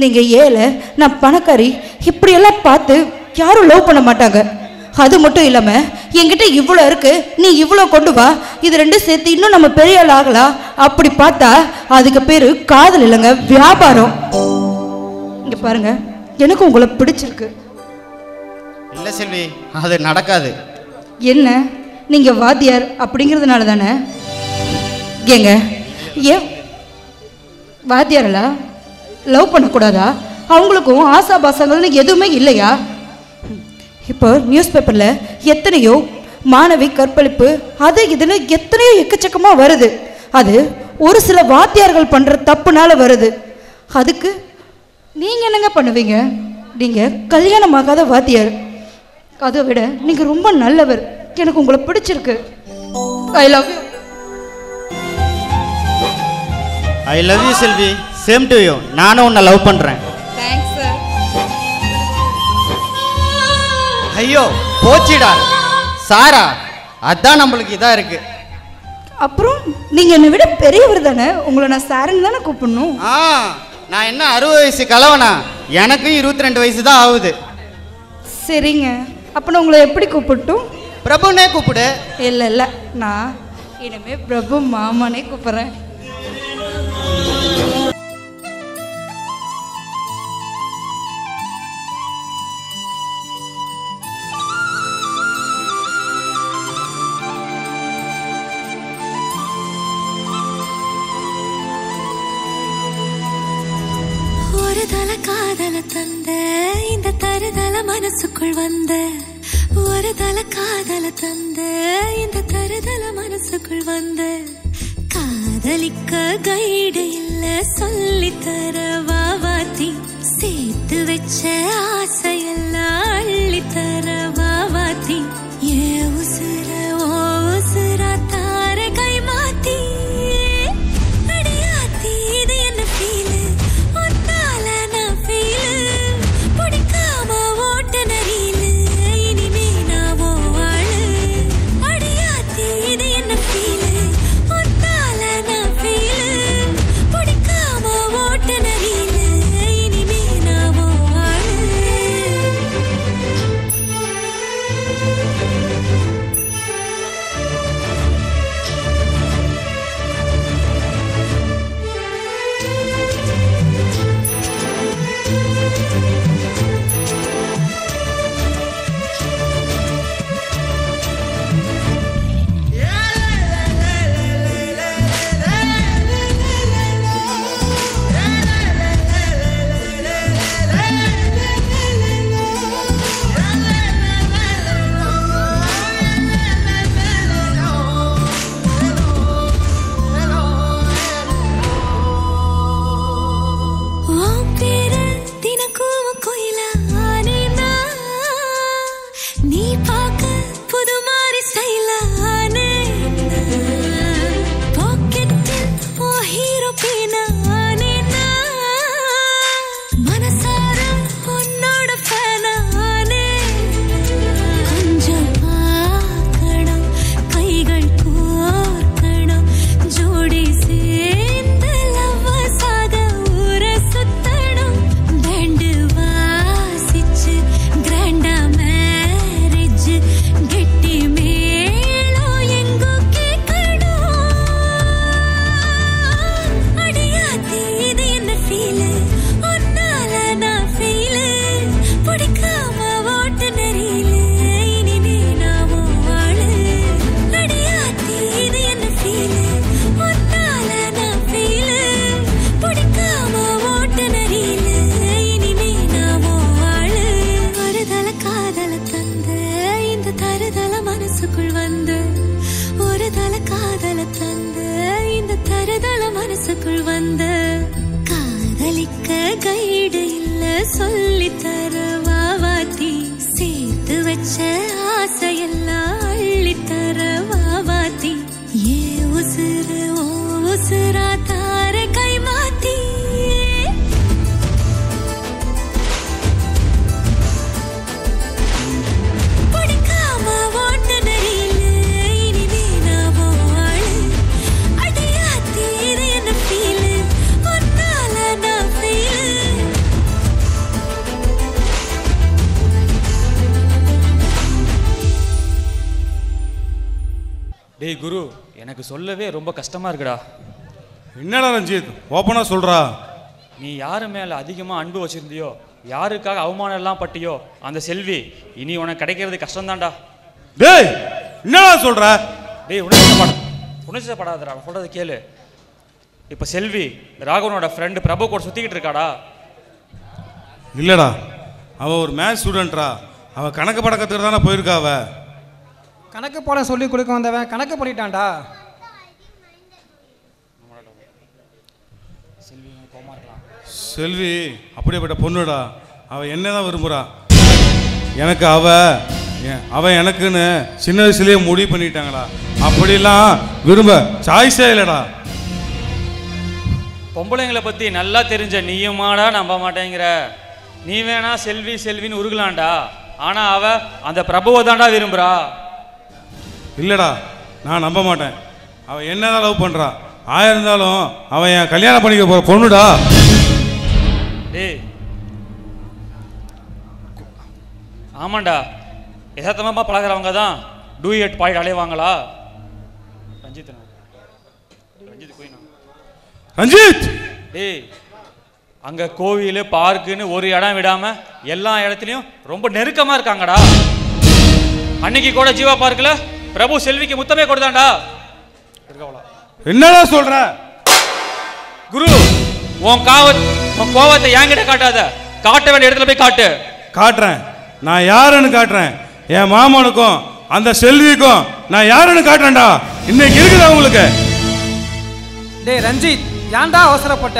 நீங்கள் ஏழை, நான் பணக்காரி, இப்படியெல்லாம் பார்த்து யாரும் லவ் பண்ண மாட்டாங்க. அது மட்டும் இல்லாமல் என்கிட்ட இவ்வளோ இருக்குது, நீ இவ்வளோ கொண்டு வா, இது ரெண்டும் சேர்த்து இன்னும் நம்ம பெரிய ஆள் ஆகலாம், அப்படி பார்த்தா அதுக்கு பேர் காதல் இல்லைங்க, வியாபாரம். இங்கே பாருங்க, எனக்கு உங்களை பிடிச்சிருக்கு. இல்லை செல்வி, அது நடக்காது. என்ன, நீங்கள் வாத்தியார் அப்படிங்கிறதுனால தானே? ஏங்க, ஏன் வாத்தியாரலா லவ் பண்ணக்கூடாதா? அவங்களுக்கும் ஆசாபாசங்கள்னு எதுவுமே இல்லையா? இப்போ நியூஸ் பேப்பரில் எத்தனையோ மாணவி கற்பழிப்பு, அது இதுன்னு எத்தனையோ எக்கச்சக்கமாக வருது. அது ஒரு சில வாத்தியார்கள் பண்ணுற தப்புனால வருது. அதுக்கு நீங்கள் என்னங்க பண்ணுவீங்க? நீங்கள் கல்யாணமாகாத வாத்தியார். அதை விட நீங்கள் ரொம்ப நல்லவர். எனக்கு உங்களை பிடிச்சிருக்கு. I love you. I love you Selvi. Same to you. நானும் உன்னை லவ் பண்ணுறேன். Thanks sir. ஐயோ போச்சிடா சாரா, அதான் நம்மளுக்கு இதாக இருக்கு. அப்புறம் நீங்கள் என்னை விட பெரியவர் தானே, உங்களை நான் சாருன்னு தானே கூப்பிடணும். நான் என்ன 60 வயசு கலவனா? எனக்கு 22 வயசு தான் ஆகுது. சரிங்க, அப்போ நான் உங்களை எப்படி கூப்பிட்டும்? பிரபுனே கூப்பிடு. இல்லை, நான் இனிமே பிரபு மாமானே கூப்பிட்றேன். ஒரு தல காதல தந்த இந்த தருதல மனசுக்குள் வந்த, ஒரு தல காதல தந்த இந்த தருதல மனசுக்குள் வந்த, காதலிக்க கைடு இல்ல சொல்லித்தர வாவாத்தி, சேர்த்து வச்ச ஆசையெல்லாம் அள்ளித்தர வாவாத்தி, ஏ உசுர ஓ உசுரா தார கை மாத்தி, அடியாத்தி இது என்ன ஃபீலு, ஒத்தால நான் ஃபீலு, பிடிக்காம ஓட்ட நரீலு, இனிமே நான் ஓ ஆளு, அடியாத்தி இது என்ன ஃபீலு, ஒத்தால நான் ஃபீலு, பிடிக்காம ஓட்ட நரீலு, டேய் குரு, எனக்கு சொல்லவே ரொம்ப கஷ்டமா இருக்குடா. என்னடா ரஞ்சித், ஓப்பனா சொல்றா. நீ யாரு மேல அதிகமா அன்பு வச்சிருந்தியோ, யாருக்காக அவமானம் எல்லாம் பட்டியோ, அந்த செல்வி இனி உனக்கு கிடைக்கிறது கஷ்டம்தான்டா. டேய் என்னடா சொல்ற? டேய் உணர்ச்சிப்படாதடா, சொல்றது கேளு. இப்ப செல்வி ராகவனோட ஃப்ரெண்டு பிரபு கூட சுத்திக்கிட்டு இருக்காடா. இல்லடா, அவ ஒரு மேத்ஸ் ஸ்டூடெண்ட்ரா. அவ கணக்கு படக்கத்துக்கு தானே போயிருக்கா. அவ கணக்கு பாடம் சொல்லி கொடுக்க வந்தவன் கணக்கு பண்ணிட்டான்டா. செல்வி அப்படியேப்பட்ட பொண்ணுடா. அவ என்னதான் விரும்புறா. எனக்கு அவ எனக்குன்னு சின்ன வயசுலயே முடிவு பண்ணிட்டாங்களா. அப்படிலாம் விரும்ப சாய்ஸே இல்லடா. பொம்பளைங்களை பத்தி நல்லா தெரிஞ்ச நீயுமாடா நம்ப மாட்டேங்கிற. நீ வேணா செல்வி செல்வின்னு உருகலாண்டா, ஆனா அவ அந்த பிரபுவை தாண்டா விரும்புறா. இல்லடா, நான் நம்ப மாட்டேன். அவன் என்னதான் லவ் பண்றா. ஆயிருந்தாலும் அவன் என் கல்யாணம் பண்ணிக்க போற பொண்ணுடா. டேய் ஆமாண்டா, யதார்த்தமா பழகிறவங்க தான் டூயட் பாயிண்ட் அலைவாங்களா. ரஞ்சித் ரஞ்சித் டேய், அங்க கோவில் பார்க்குன்னு ஒரு இடம் விடாம எல்லா இடத்துலயும் ரொம்ப நெருக்கமா இருக்காங்கடா. அன்னைக்கு கூட ஜீவா பார்க்கல பிரபு செல்விக்கு முத்தமே கொடுத்தாண்டா. என்னடா சொல்ற குரு? உன் கோவத்தை என்கிட்ட காட்டாத, காட்ட வேண்டிய இடத்துல போய் காட்டு. காட்டுறேன், நான் யாருன்னு காட்டுறேன். என் மாமனுக்கும் அந்த செல்விக்கும் நான் யாருன்னு காட்டுறேன்டா. இன்னைக்கு இருக்குதா உங்களுக்கு? டேய் ரஞ்சித், ஏன்டா அவசரப்பட்ட?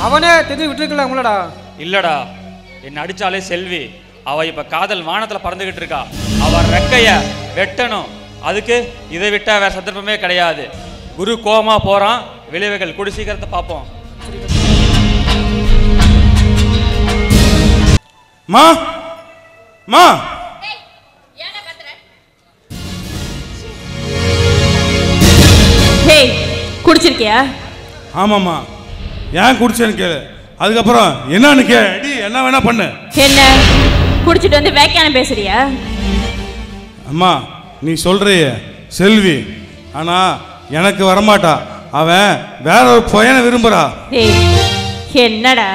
அவனே தெரிஞ்சு விட்டுருக்கல உங்களடா. இல்லடா, என்ன அடிச்சாலே செல்வி. அவ இப்ப காதல் வானத்துல பறந்துகிட்டு இருக்கா. அவ ரெக்கைய வெட்டணும். அதுக்கு இதை விட்டா வேற சந்தர்ப்பமே கிடையாது. குரு கோமா போறான். விளைவுகள் கூடி சீக்கிரத்தை பார்ப்போம். மா மா ஹேய், குடிச்சிருக்கியா? ஆமாம்மா. ஏன் குடிச்சேன்னு கேளு. அதுக்கப்புறம் என்னன்னு கேடி, என்ன வேணா பண்ணு. என்ன குடிச்சிட்டு வந்து வேக்கான பேசுறியா? அம்மா நீ சொல்றிய செல்வி, ஆனால் எனக்கு வரமாட்டா. அவன் வேற ஒரு பையனை விரும்புறா. என்னடா?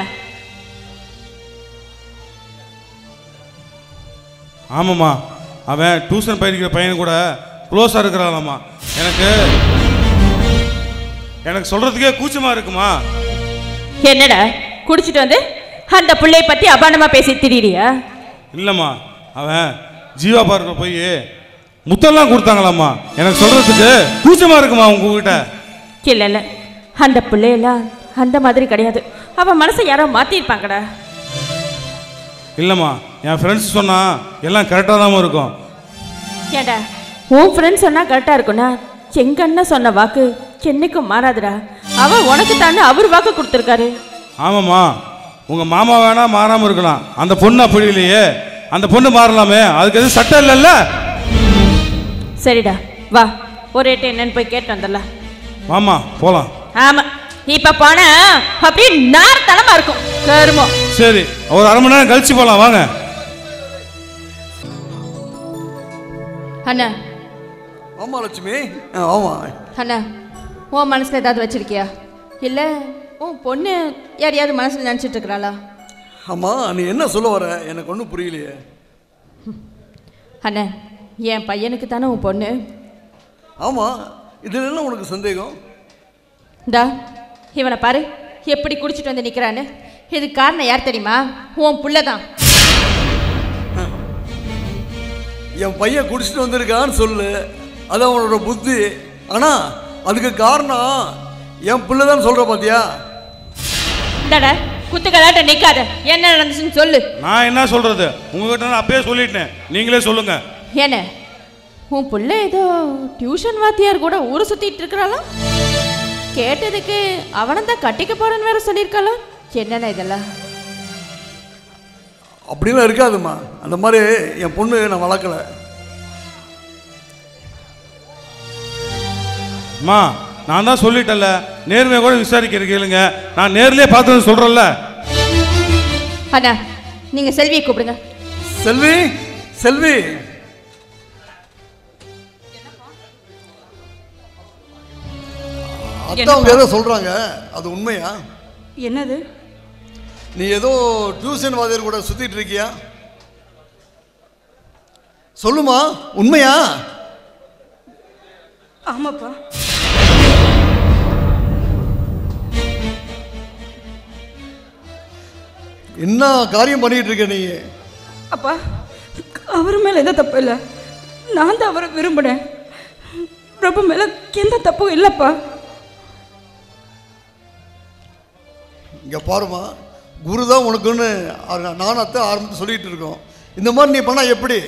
ஆமாம்மா, அவன் டியூஷன் படிக்கிற பையன் கூட க்ளோஸாக இருக்கிறாளாம்மா. எனக்கு சொல்கிறதுக்கே கூச்சமாக இருக்குமா. என்னடா குடிச்சிட்டு வந்து அந்த பிள்ளைய பற்றி அபாண்டமாக பேசி திரியிறியா? இல்லைம்மா, அவன் ஜீவா பார்க்க போய் முத்தெல்லாம் கொடுத்தாங்களாம்மா. எனக்கு சொல்கிறதுக்கு கூச்சமாக இருக்குமா உங்ககிட்ட. இல்லை அந்த பிள்ளையெல்லாம் அந்த மாதிரி கிடையாது. அவன் மனசை யாரோ மாற்றிருப்பாங்கடா. இல்லைம்மா, என் ஃப்ரெண்ட்ஸ் சொன்னால் எல்லாம் கரெக்டாக தான் இருக்கும். ஏண்டா உன் ஃப்ரெண்ட்ஸ் சொன்னால் கரெக்டாக இருக்கும்னா எங்கள் அண்ணன் சொன்ன வாக்கு என்னைக்கும் மாறாதுடா. அவன் உனக்கு தானே அவர் வாக்கு கொடுத்துருக்காரு. ஆமாம்மா, உங்கள் மாமா வேணா மாறாமல் இருக்கலாம், அந்த பொண்ணு அப்படி இல்லையே. அந்த பொண்ணு மாறலாமே, அதுக்கு எதுவும் சட்டம் இல்லைல்ல. சரிடா வா, ஒரு ரேட்டு என்னன்னு போய் கேட்டு வந்துடலாம். மாமா போகலாம். ஆமாம், இப்போ போனா அப்படியே நார்த்தனமாக இருக்கும் கருமம். சரி, ஒரு அரை மணி நேரம் கழிச்சு போகலாம் வாங்க. அண்ணா. ஆமா லட்சுமி. ஆமா அண்ணா, உன் மனசில் ஏதாவது வச்சிருக்கியா? இல்லை உன் பொண்ணு யாரையாவது மனசில் நினச்சிட்டு இருக்கிறாளா? ஆமா, நீ என்ன சொல்ல வர? எனக்கு ஒன்றும் புரியலையே. அண்ணா, என் பையனுக்கு தானே உன் பொண்ணு. ஆமாம், இதில் என்ன உனக்கு சந்தேகம்? இந்தா இவனை பாரு, எப்படி குடிச்சிட்டு வந்து நிற்கிறான்னு. இதுக்கு காரணம் யார் தெரியுமா? உன் புள்ள தான். என் பையன் குடிச்சிட்டு வந்திருக்கான்னு சொல்லு, அது அவனோட புத்தி. ஆனால் அதுக்கு காரணம் என் பிள்ளை தான் சொல்கிற பார்த்தியா? இந்தாடா குத்துக்கலாட்ட நிற்காத, என்ன நடந்துச்சுன்னு சொல்லு. நான் என்ன சொல்கிறது? உங்ககிட்ட நான் அப்பயே சொல்லிட்டேன், நீங்களே சொல்லுங்க. என்ன உன் பிள்ளை ஏதோ டியூஷன் வாத்தியார் கூட ஊரை சுற்றிட்டு இருக்கிறாளா? கேட்டதுக்கு அவனை தான் கட்டிக்க போறேன்னு வேற சொல்லியிருக்காளா? என்னென்ன இதெல்லாம்? அப்படிலாம் இருக்காதும்மா, அந்த மாதிரி என் பொண்ணு நான் வளர்க்கலை. அம்மா நான் தான் சொல்லிட்டேன்ல, நேர்மையாக கூட விசாரிக்கிற கேளுங்க, நான் நேர்லேயே பார்த்து சொல்கிறேன்ல. அண்ணா நீங்கள் செல்வியை கூப்பிடுங்க. செல்வி, செல்வி. அத்தா அவங்க ஏதோ சொல்கிறாங்க, அது உண்மையா? என்னது? நீ ஏதோ டியூஷன் வாத்தியார் கூட சுற்றிட்டு இருக்கியா? சொல்லுமா, உண்மையா? ஆமாப்பா. என்ன காரியம் பண்ணிட்டு இருக்க நீ? அப்பா, அவர் மேலே எந்த தப்பு இல்லை, நான் தான் அவரை விரும்பினேன். பிரபு மேலே எந்த தப்பும் இல்லைப்பா. இங்கே பாருமா, குரு தான் உனக்குன்னு நானும் அத்தை ஆரம்பித்து சொல்லிகிட்டு இருக்கோம். இந்த மாதிரி நீ பண்ணால் எப்படி?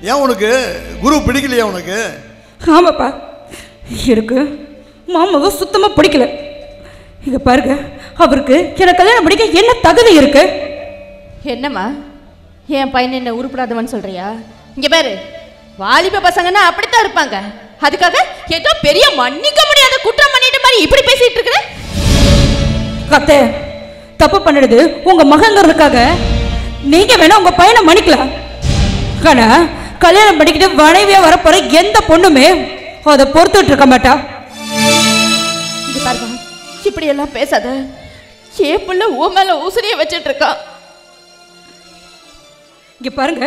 ஏன் உனக்கு குரு பிடிக்கலையா உனக்கு? ஆமாப்பா, எனக்கு மாமாவை சுத்தமாக பிடிக்கல. இங்கே பாருங்க, அவருக்கு எனக்கு கல்யாணம் படிக்க என்ன தகுதி இருக்கு? என்னம்மா என் பையன் என்ன உருப்படாதவன்னு சொல்றியா? இங்கே பாரு, வாலிப பசங்கன்னா அப்படித்தான் இருப்பாங்க. அதுக்காக ஏதோ பெரிய மன்னிக்க முடியாத குற்றம் பண்ணிட்டு மாதிரி இப்படி பேசிட்டு இருக்கிற. கத்தே, தப்பு பண்ணிடுது உங்க மகங்கிறதுக்காக நீங்க வேணா உங்க பையனை மன்னிக்கலாம். ஆனா கல்யாணம் பண்ணிக்கிட்டு மனைவியா வரப்போற எந்த பொண்ணுமே அதை பொறுத்துட்டு இருக்க மாட்டா. இங்க பாருங்க, இப்படி எல்லாம் பேசாத. சேப்புள்ள ஓ மேல ஊசரிய வச்சிட்டு இருக்கா. இங்க பாருங்க,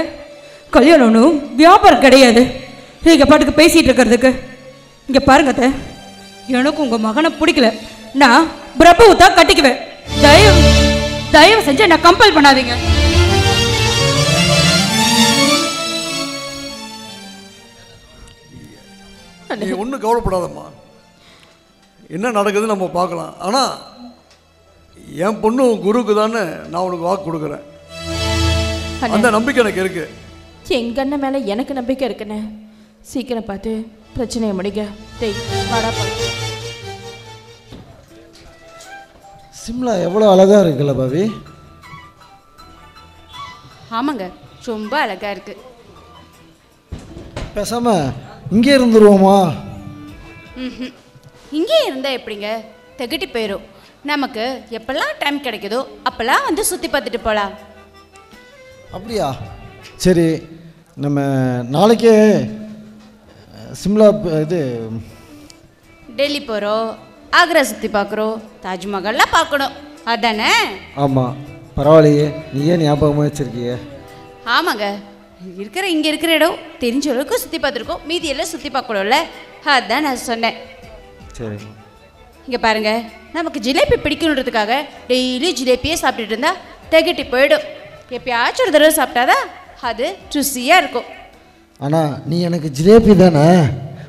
கல்யாணம்னு வியாபாரம் கிடையாது. நீங்க பாட்டுக்கு பேசிட்டு இருக்கிறதுக்கு. இங்க பாருங்க அத்தை, எனக்கு உங்க மகனை பிடிக்கல, நான் பிரபுவை தான் கட்டிக்குவேன். தயவு செஞ்சு என்ன கம்பல் பண்ணாதீங்க. நீ ஒன்றும் கவலைப்படாதம்மா, என்ன நடக்குதுன்னு நம்ம பார்க்கலாம். ஆனால் என் பொண்ணு குருக்கு தானே நான் உனக்கு வாக்கு கொடுக்குறேன். அந்த நம்பிக்கை எனக்கு இருக்கு. எங்க அண்ணன் மேல எனக்கு நம்பிக்கை இருக்குண்ணே. சீக்கிரம் பார்த்து பிரச்சனையை முடிக்க. சிம்லா எவ்வளோ அழகாக இருக்குல்ல பாவி? ஆமாங்க, ரொம்ப அழகா இருக்கு. பேசாம இங்கே இருந்துருவோமா? இங்கே இருந்தா எப்படிங்க, திகட்டி போயிடும். நமக்கு எப்பெல்லாம் டைம் கிடைக்குதோ அப்பெல்லாம் வந்து சுற்றி பார்த்துட்டு போகலாம். அப்படியா? சரி, நம்ம நாளைக்கே சிம்லா இது டெல்லி போகிறோம், ஆக்ரா சுற்றி பார்க்குறோம், தாஜ்மஹால்லாம் பார்க்கணும், அதானே? ஆமாம், பரவாயில்லையே, நீ ஏன் ஞாபகமாக வச்சுருக்கிய? ஆமாங்க, இங்கே இருக்கிற இடம் தெரிஞ்ச அளவுக்கு சுற்றி பார்த்துருக்கோம், மீதி எல்லாம் சுற்றி பார்க்கணும்ல, அதான் நான் சொன்னேன். சரி, இங்கே பாருங்க, நமக்கு ஜிலேபி பிடிக்கணுன்றதுக்காக டெய்லி ஜிலேபியே சாப்பிட்டுட்டு இருந்தா திகட்டி போயிடும். எப்பயாச்சும் ஒரு தடவை சாப்பிட்டாதான் அது ருசியாக இருக்கும். ஆனால் நீ எனக்கு ஜிலேபி தானே,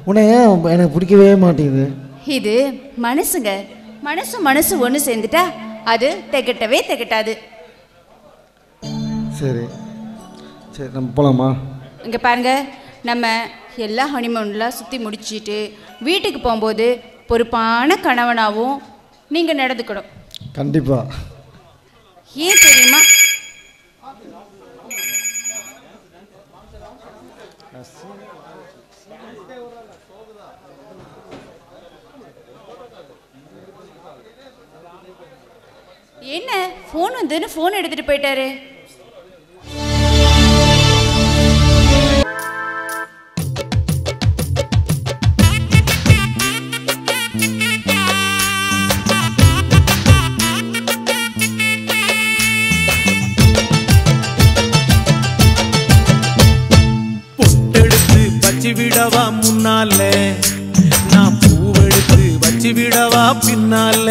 உன்னை ஏன் எனக்கு பிடிக்கவே மாட்டேங்குது? இது மனசுங்க, மனசு ஒன்று சேர்ந்துட்டா அது திகட்டவே திகட்டாது. சரி சரி, நம்ம போகலாமா? இங்கே பாருங்க, நம்ம எல்லா ஹனிமூன்லாம் சுற்றி முடிச்சுட்டு வீட்டுக்கு போகும்போது பொறுப்பான கணவனாகவும் நீங்கள் நடந்துக்கணும். கண்டிப்பாக. ஏன் தெரியுமா? என்ன ஃபோன் வந்துன்னு ஃபோன் எடுத்துட்டு போயிட்டாரு. பொட்டெடுத்து வச்சு விடவா முன்னால, நான் பூவெடுத்து வச்சு விடவா பின்னால,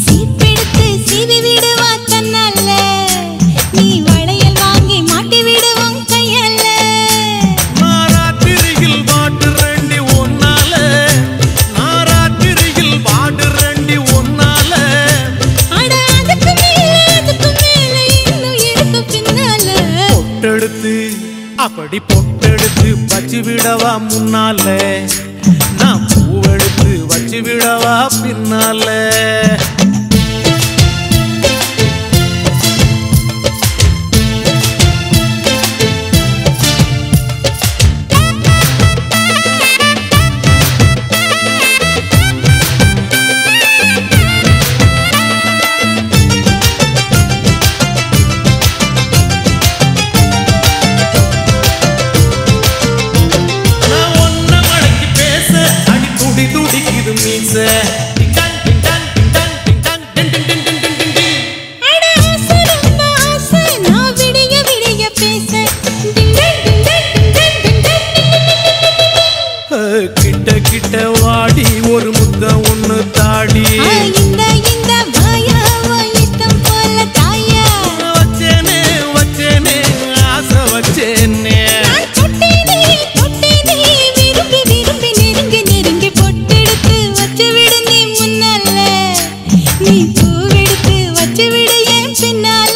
சீப்பெடுத்து சீவி விடுவா தன்னால, நீ வளையல் வாங்கி மாட்டி விடுவோம் கையால, நாராத்திரியில் வாட்டு ரெண்டி ஒன்னால, நாராத்திரியில் வாட்டு ரெண்டி ஒன்னால, அட அதுக்கு மேல இன்னும் இருக்கு பின்னால, பொட்டெடுத்து அப்படி பொட்டெடுத்து வச்சு விடவா முன்னால, நான் பூவெடுத்து வச்சு விடவா பின்னால. துடிக்குது மீச, டிங்டாங் டிங்டாங் டிங்டாங் டிங்டாங் டிங் டிங் டிங் டிங் டிங் டிங் டிங். அட ஆசை ரொம்ப ஆசை, நான் விடிய விடிய பேச, டிங்டாங் டிங்டாங் டிங்டாங் டிங்டாங் டிங். கிட்ட கிட்ட வாடி ஒரு முத்த ஒண்ணு தாடி, இந்த வாயா இஷ்டம் போல தாயா, வச்சேனே வச்சேனே ஆசை வச்சேனே, நான் தொட்டேனே தொட்டேனே விரும்பி விரும்பி நெருங்கி நெருங்கி பொட்டெடுத்து வச்சு விடு நீ முன்னால, நீ பூவெடுத்து வச்சு விடு என் பின்னால.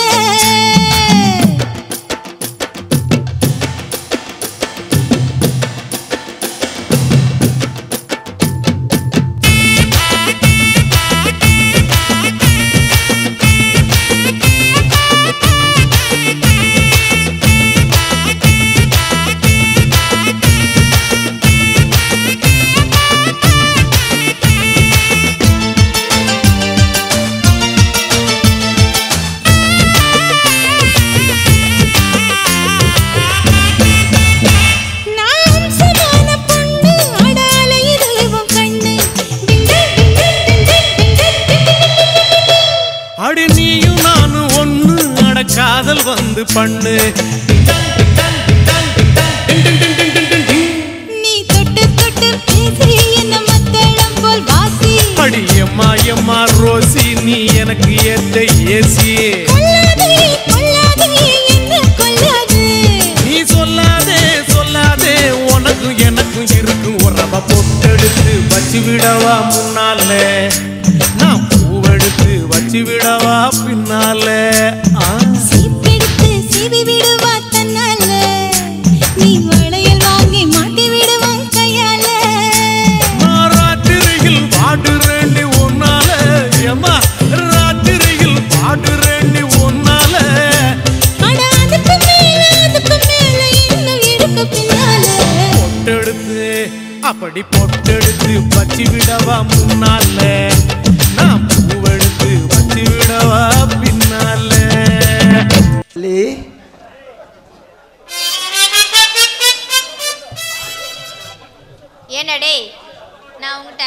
அடி நீயும் நானும் ஒண்ணு, அட காதல் வந்து பண்ணு, நீ தொட்டு தொட்டு பேசி என்ன மத்தளம் போல் வாசி, அடி எம்மா எம்மா ரோசி நீ எனக்கு ஏத்த ஏசி, கொல்லாதே கொல்லாதே என்ன கொல்லாதே, நீ சொல்லாதே சொல்லாதே உனக்கும் எனக்கும் இருக்கும் உறவ, பொட்டெடுத்து வச்சு விடவா முன்னால, நான் பூவெடுத்து வச்சு விடவா பின்னால. சீப்பெடுத்து சீவி விடுவா தன்னால, நீ வளையல் வாங்கி மாட்டி விடுவோம் கையால, நான் ராத்திரியில் பாடு ரெண்டி ஒன்னால, ஏமா ராத்திரியில் பாடு ரெண்டி ஒன்னால, அட அதுக்கு மேல இன்னும் இருக்கு பின்னால, பொட்டெடுத்து அப்படி பொட்டெடுத்து வச்சு விடவா முன்னால, நான் பூவெடுத்து வச்சு விடவா பின்னால. ஏன்னா டேய் நான் உங்ககிட்ட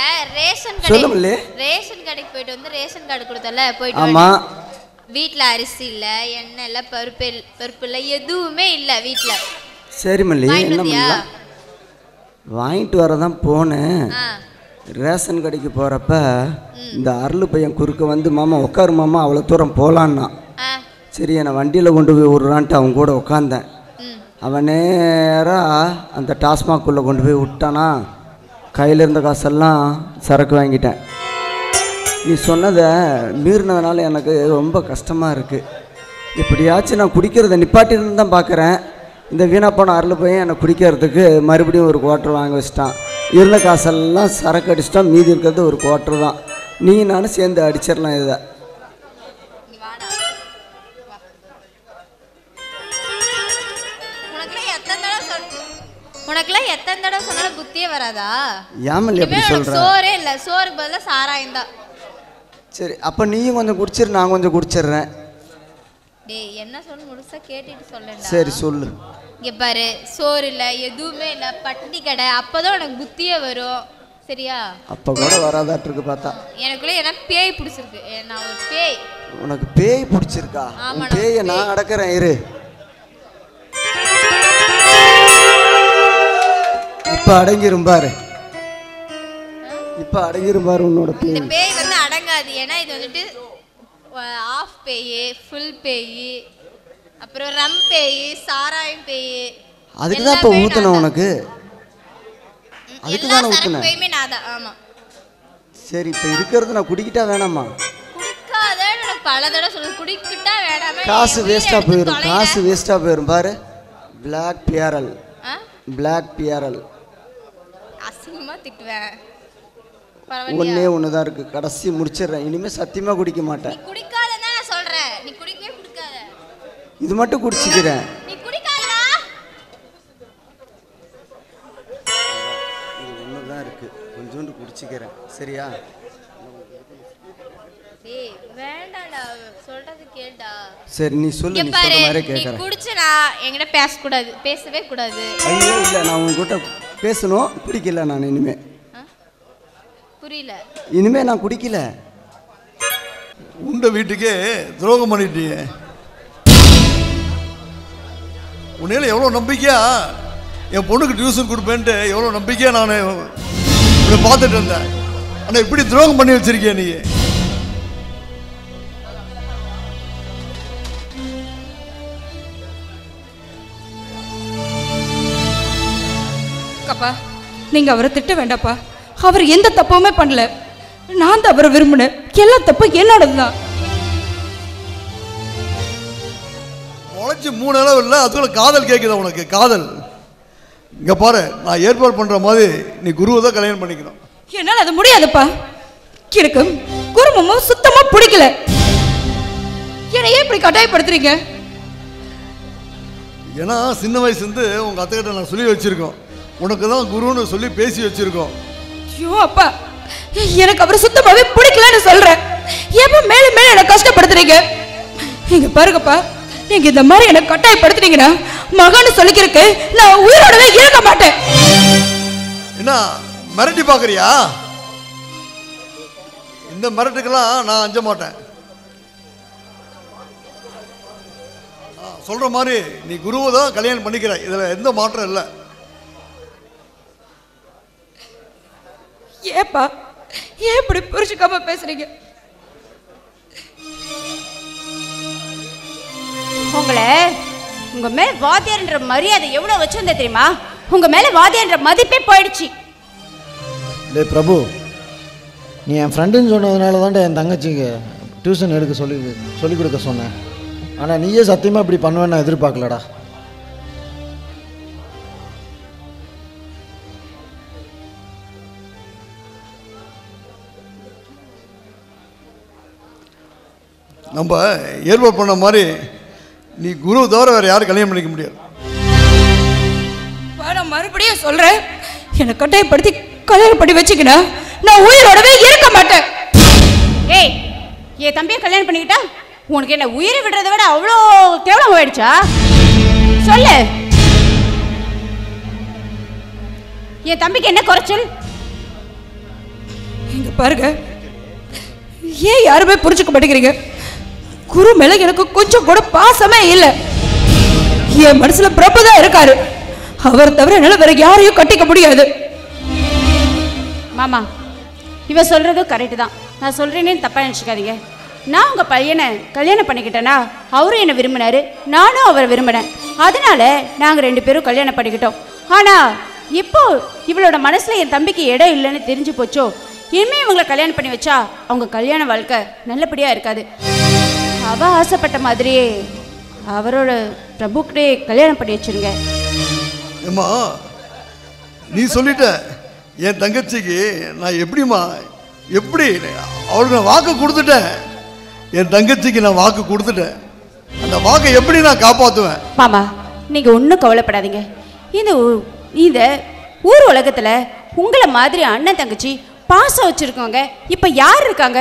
சொல்லுங்களே. ரேஷன் கடைக்கு போயிட்டு வந்து ரேஷன் கார்டு கொடுத்தல போயிட்டு ஆமா. வீட்டில் அரிசி இல்லை, எண்ணெய் இல்லை, பருப்பு இல்லை, எதுவுமே இல்லை வீட்டில். சரி மல்லி, என்ன பண்ணலாம்? வாங்கிட்டு வரதான் போனேன். ரேஷன் கடைக்கு போகிறப்ப இந்த அருள் பையன் குறுக்க வந்து மாமா உட்காரு மாமா அவ்வளோ தூரம் போகலான்னா. சரி என்னை வண்டியில் கொண்டு போய் விட்றான்ட்டு அவன் கூட உட்காந்தேன். அவன் நேராக அந்த டாஸ்மாக்குள்ளே கொண்டு போய் விட்டானா. கையில் இருந்த காசெல்லாம் சரக்கு வாங்கிட்டேன். நீ சொன்னதை மீறினதுனால எனக்கு ரொம்ப கஷ்டமாக இருக்குது. எப்படியாச்சும் நான் குடிக்கிறத நிப்பாட்டின்னு தான் பார்க்குறேன். இந்த வீணாக போன அருள் பையன் என்னை குடிக்கிறதுக்கு மறுபடியும் ஒரு குவார்ட்ரு வாங்கி வச்சிட்டான். இருந்த காசெல்லாம் சரக்கு அடிச்சிட்டான். மீதி இருக்கிறது ஒரு குவார்ட்ரு தான். நீ நானும் சேர்ந்து அடிச்சிடலாம். இதை உனக்குலாம் எத்தனை தடவை சொன்னாலும் புத்தியே வராதா? ஏமல் எப்படி சொல்ற? சோறே இல்லை, சோறுக்கு பதிலாக சாராயம் தான். சரி அப்போ நீயும் கொஞ்சம் குடிச்சிரு, நான் கொஞ்சம் குடிச்சிடுறேன். டேய் என்ன சொல்லு முழுசா கேட்டுட்டு சொல்லேன்டா. சரி சொல்லு. இங்கே பாரு, சோறு இல்லை, எதுவுமே இல்லை, பட்டினி கடை. அப்போதான் உனக்கு புத்தியே வரும். சரியா? அப்போ கூட வராதாட்டிருக்கு பார்த்தா. எனக்குள்ள எனக்கு பேய் பிடிச்சிருக்கு. நான் ஒரு பேய். உனக்கு பேய் பிடிச்சிருக்கா? பேயை நான் அடக்கிறேன் இரு. இப்போ அடங்கிரும்பாரு, இப்போ அடங்கிரும்பாரு உன்னோட பேய். இந்த பேய் வந்து அடங்காது. ஏன்னா இது வந்துட்டு ஆஃப் பேய், ஃபுல் பேய், அப்புறம் ரம் பேய், சாராயம் பேய். அதுக்கு தான் இப்போ ஊற்றணும் உனக்கு. அதுக்கு தான் ஊற்றினேன். பேயுமே நான் தான். ஆமாம். சரி இப்போ இருக்கிறது நான் குடிக்கிட்டா வேணாமா? குடிக்காதேன்னு எனக்கு பல தடவை சொல்லுது. குடிக்கிட்டா வேணாமே. காசு வேஸ்ட்டாக போயிடும், காசு வேஸ்ட்டாக போயிடும். பாரு பிளாக் பியரல், பிளாக் பியரல். அசிங்கமாக திட்டுவேன். ஒன்னே ஒன்று தான் இருக்குது, கடைசி முடிச்சிடுறேன். இனிமேல் சத்தியமாக குடிக்க மாட்டேன். குடிக்காதன்னா நான் சொல்கிறேன். நீ குடிக்கவே குடிக்காத. இது மட்டும் குடிச்சிக்கிறேன். நீ குடிக்காதடா. இது ஒன்று தான் இருக்குது, கொஞ்சோண்டு குடிச்சிக்கிறேன். சரியா? டேய் வேண்டாம்டா, சொல்றது கேளுடா. சரி நீ சொல்லு, நீ சொல்ற மாதிரி கேட்குறேன். நீ குடிச்சனா என்கிட்ட பேசக்கூடாது, பேசவே கூடாது. ஐயோ இல்லை, நான் உங்ககிட்ட பேசணும். குடிக்கல நான் இனிமே. புரியல. இனிமே நான் குடிக்கல. உண்ட வீட்டுக்கே துரோகம் பண்ணிட்டீங்க. உன்னையில எவ்வளோ நம்பிக்கையா என் பொண்ணுக்கு டியூஷன் கொடுப்பேன்ட்டு எவ்வளோ நம்பிக்கையா நான் இதை பார்த்துட்டு இருந்தேன். ஆனால் இப்படி துரோகம் பண்ணி வச்சிருக்கிய நீ. அப்பா நீங்க அவரை திட்ட வேண்டாப்பா. அவர் எந்த தப்புமே பண்ணல. நான் தான் அவரை விரும்பினேன். எல்லா தப்பும் என்னோடது தான். முளைச்சி 3 அளவு இல்லை, அதுக்குள்ள காதல் கேட்குதா உனக்கு? காதல் இங்கே பாரு, நான் ஏற்பாடு பண்ணுற மாதிரி நீ குருவை தான் கல்யாணம் பண்ணிக்கணும். என்னால் அது முடியாதுப்பா. எனக்கு குடும்பமும் சுத்தமாக பிடிக்கல. என்னையே இப்படி கட்டாயப்படுத்துறீங்க? ஏன்னா சின்ன வயசுலேருந்து உங்கள் அத்தைக்கிட்ட நான் சொல்லி வச்சுருக்கோம், உனக்கு தான் குருன்னு சொல்லி பேசி வச்சுருக்கோம். ஐயோ அப்பா, எனக்கு அவரை சுத்தமாகவே பிடிக்கலன்னு சொல்கிறேன். எப்போ மேலும் மேலும் என்னை கஷ்டப்படுத்துறீங்க? இங்கே பாருங்கப்பா, நீங்க இந்த மாதிரி எனக்கு கட்டாயப்படுத்துறீங்கன்னா மகன்னு சொல்லிக்கிறதுக்கு நான் உயிரோடவே இருக்க மாட்டேன். என்ன மிரட்டி பார்க்குறியா? இந்த மிரட்டுக்கெல்லாம் நான் அஞ்ச மாட்டேன். சொல்ற மாதிரி நீ குருவை தான் கல்யாணம் பண்ணிக்கிற, இதில் எந்த மாற்றம் இல்லை. ஏப்பா ஏன் இப்படி புரிஞ்சுக்காம பேசுறீங்க? உங்களை உங்க மேல வாத்தியார்ன்ற மரியாதை எவ்வளவு வச்சிருந்தே தெரியுமா? உங்க மேல வாத்தியார்ன்ற மதிப்பே போயிடுச்சு. டே பிரபு, நீ என் ஃப்ரெண்டுன்னு சொன்னதுனால தான்டா என் தங்கச்சிக்கு டியூஷன் எடுக்க சொல்லிக் கொடுக்க சொன்னேன். ஆனால் நீயே சத்தியமாக இப்படி பண்ணுவேன்னு நான் எதிர்பார்க்கலடா. நம்ம ஏற்பாடு பண்ண மாதிரி நீ குரு தவிர வேற யாரும் கல்யாணம் பண்ணிக்க முடியாது. நான் மறுபடியும் சொல்றேன், என்னை கட்டாயப்படுத்தி கல்யாணம் பண்ணி வச்சுக்கினா நான் உயிரோடவே இருக்க மாட்டேன். ஏய், என் தம்பியை கல்யாணம் பண்ணிக்கிட்டா உனக்கு என்ன உயிரை விடுறதை விட அவ்வளோ கேவலம் போயிடுச்சா? சொல்லு. என் தம்பிக்கு என்ன குறைச்சல்? இங்க பாருங்க, ஏன் யாருமே புரிஞ்சுக்க மாட்டேங்கிறீங்க? குரு மேல எனக்கு கொஞ்சம் கூட பாசமே இல்லை. என் மனசுல பிரபு தான் இருக்காரு. அவர் தவிர என்னால வேற யாரையும் கட்டிக்க முடியாது. மாமா, இவ சொல்றதும் கரெக்டு தான். நான் சொல்றேனே தப்பா நினச்சிக்காதீங்க. நான் உங்கள் பையனை கல்யாணம் பண்ணிக்கிட்டேன்னா அவரும் என்னை விரும்பினாரு, நானும் அவரை விரும்பினேன். அதனால நாங்கள் 2 பேரும் கல்யாணம் பண்ணிக்கிட்டோம். ஆனால் இப்போ இவளோட மனசில் என் தம்பிக்கு இடம் இல்லைன்னு தெரிஞ்சு போச்சோ, இனிமேல் இவங்களை கல்யாணம் பண்ணி வச்சா அவங்க கல்யாண வாழ்க்கை நல்லபடியாக இருக்காது. அவள் ஆசைப்பட்ட மாதிரியே அவரோட பிரபுக்கிட்டே கல்யாணம் பண்ணி வச்சிருங்க. ஏம்மா, நீ சொல்லிட்ட என் தங்கச்சிக்கு நான் எப்படிம்மா, எப்படி அவளுக்கு நான் வாக்கு கொடுத்துட்டேன். என் தங்கச்சிக்கு நான் வாக்கு கொடுத்துட்டேன். அந்த வாக்கை எப்படி நான் காப்பாற்றுவேன்? மாமா, நீங்கள் ஒன்றும் கவலைப்படாதீங்க. இந்த ஊர் உலகத்தில் உங்களை மாதிரி அண்ணன் தங்கச்சி பாசம் வச்சுருக்கவங்க இப்போ யார் இருக்காங்க?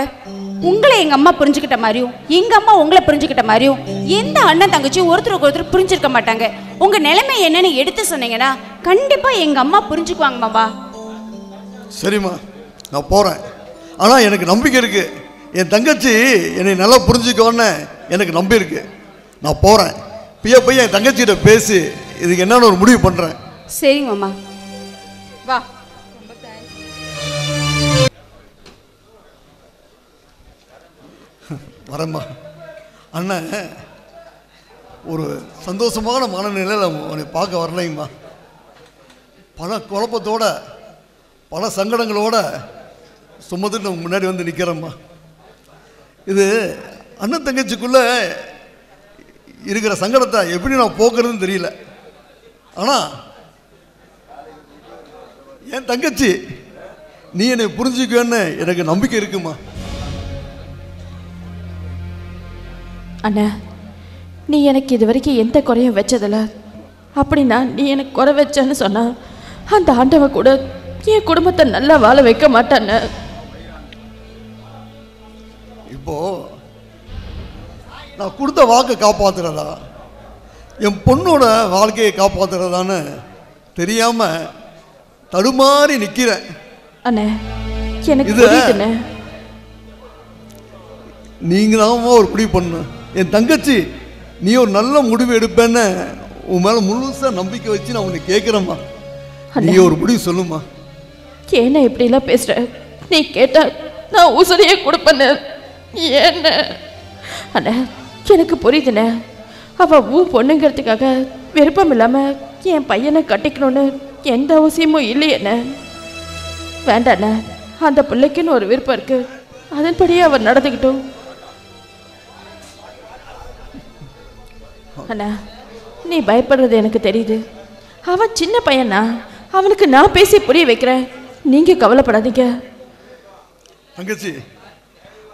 உங்களை எங்கள் அம்மா புரிஞ்சுக்கிட்ட மாதிரியும் எங்கள் அம்மா உங்களை புரிஞ்சுக்கிட்ட மாதிரியும் எந்த அண்ணன் தங்கச்சியும் ஒருத்தருக்கு ஒருத்தர் புரிஞ்சிருக்க மாட்டாங்க. உங்கள் நிலைமை என்னன்னு எடுத்து சொன்னீங்கன்னா கண்டிப்பாக எங்கள் அம்மா புரிஞ்சுக்குவாங்க மாமா. சரிம்மா, நான் போகிறேன். ஆனால் எனக்கு நம்பிக்கை இருக்குது. என் தங்கச்சி என்னை நல்லா புரிஞ்சுக்கோன்னு எனக்கு நம்பி இருக்கு. நான் போகிறேன். பையன் என் தங்கச்சிகிட்ட பேசி இதுக்கு என்னன்னு ஒரு முடிவு பண்ணுறேன். சரிங்க மாமா, வா. வரேம்மா. அண்ணன் ஒரு சந்தோஷமான மனநிலையில் உன்னை பார்க்க வரலைங்கம்மா. பல குழப்பத்தோட பல சங்கடங்களோட சுமந்துட்டு நம்ம முன்னாடி வந்து நிற்கிறேம்மா. இது அண்ணன் தங்கச்சிக்குள்ளே இருக்கிற சங்கடத்தை எப்படி நான் போக்குறதுன்னு தெரியல. ஆனால் என் தங்கச்சி நீ என்னை புரிஞ்சுக்குவேன்னு எனக்கு நம்பிக்கை இருக்குமா. அண்ணா, நீ எனக்கு இது வரைக்கும் எந்த குறையும் வச்சதில்ல. அப்படின்னா நீ எனக்கு குறை வச்சேன்னு சொன்னா அந்த ஆண்டவன் கூட என் குடும்பத்தை நல்லா வாழ வைக்க மாட்டான்னு. இப்போ நான் கொடுத்த வாக்கை காப்பாற்றுறதா என் பொண்ணோட வாழ்க்கையை காப்பாற்றுறதான்னு தெரியாம தடுமாறி நிற்கிறேன். அண்ணே, எனக்கு புரியுதுண்ணே. நீங்க தான் ஒரு முடிவு பண்ணு. என் தங்கச்சி நீ ஒரு நல்ல முடிவு எடுப்பேன்னு உன் மேல முழுசா நம்பிக்கை வச்சு நான் உன்னை கேட்குறேம்மா. நீ ஒரு முடிவு சொல்லுமா. ஏன்னா இப்படிலாம் பேசுற? நீ கேட்டா நான் உசுரையே கொடுப்பேன்னு. என்ன அண்ணே, எனக்கு புரியுதுண்ணே. அவள் பொண்ணுங்கிறதுக்காக விருப்பம் இல்லாமல் என் பையனை கட்டிக்கணும்னு எந்த அவசியமும் இல்லையண்ணே. வேண்டாண்ணே, அந்த பிள்ளைக்குன்னு ஒரு விருப்பம் இருக்கு, அதன்படியே அவர் நடந்துக்கிட்டோம். அண்ணா, நீ பயப்படுறது எனக்கு தெரியுது. அவன் சின்ன பையனா, அவனுக்கு நான் பேசி புரிய வைக்கிறேன். நீங்க கவலைப்படாதீங்க. தங்கச்சி,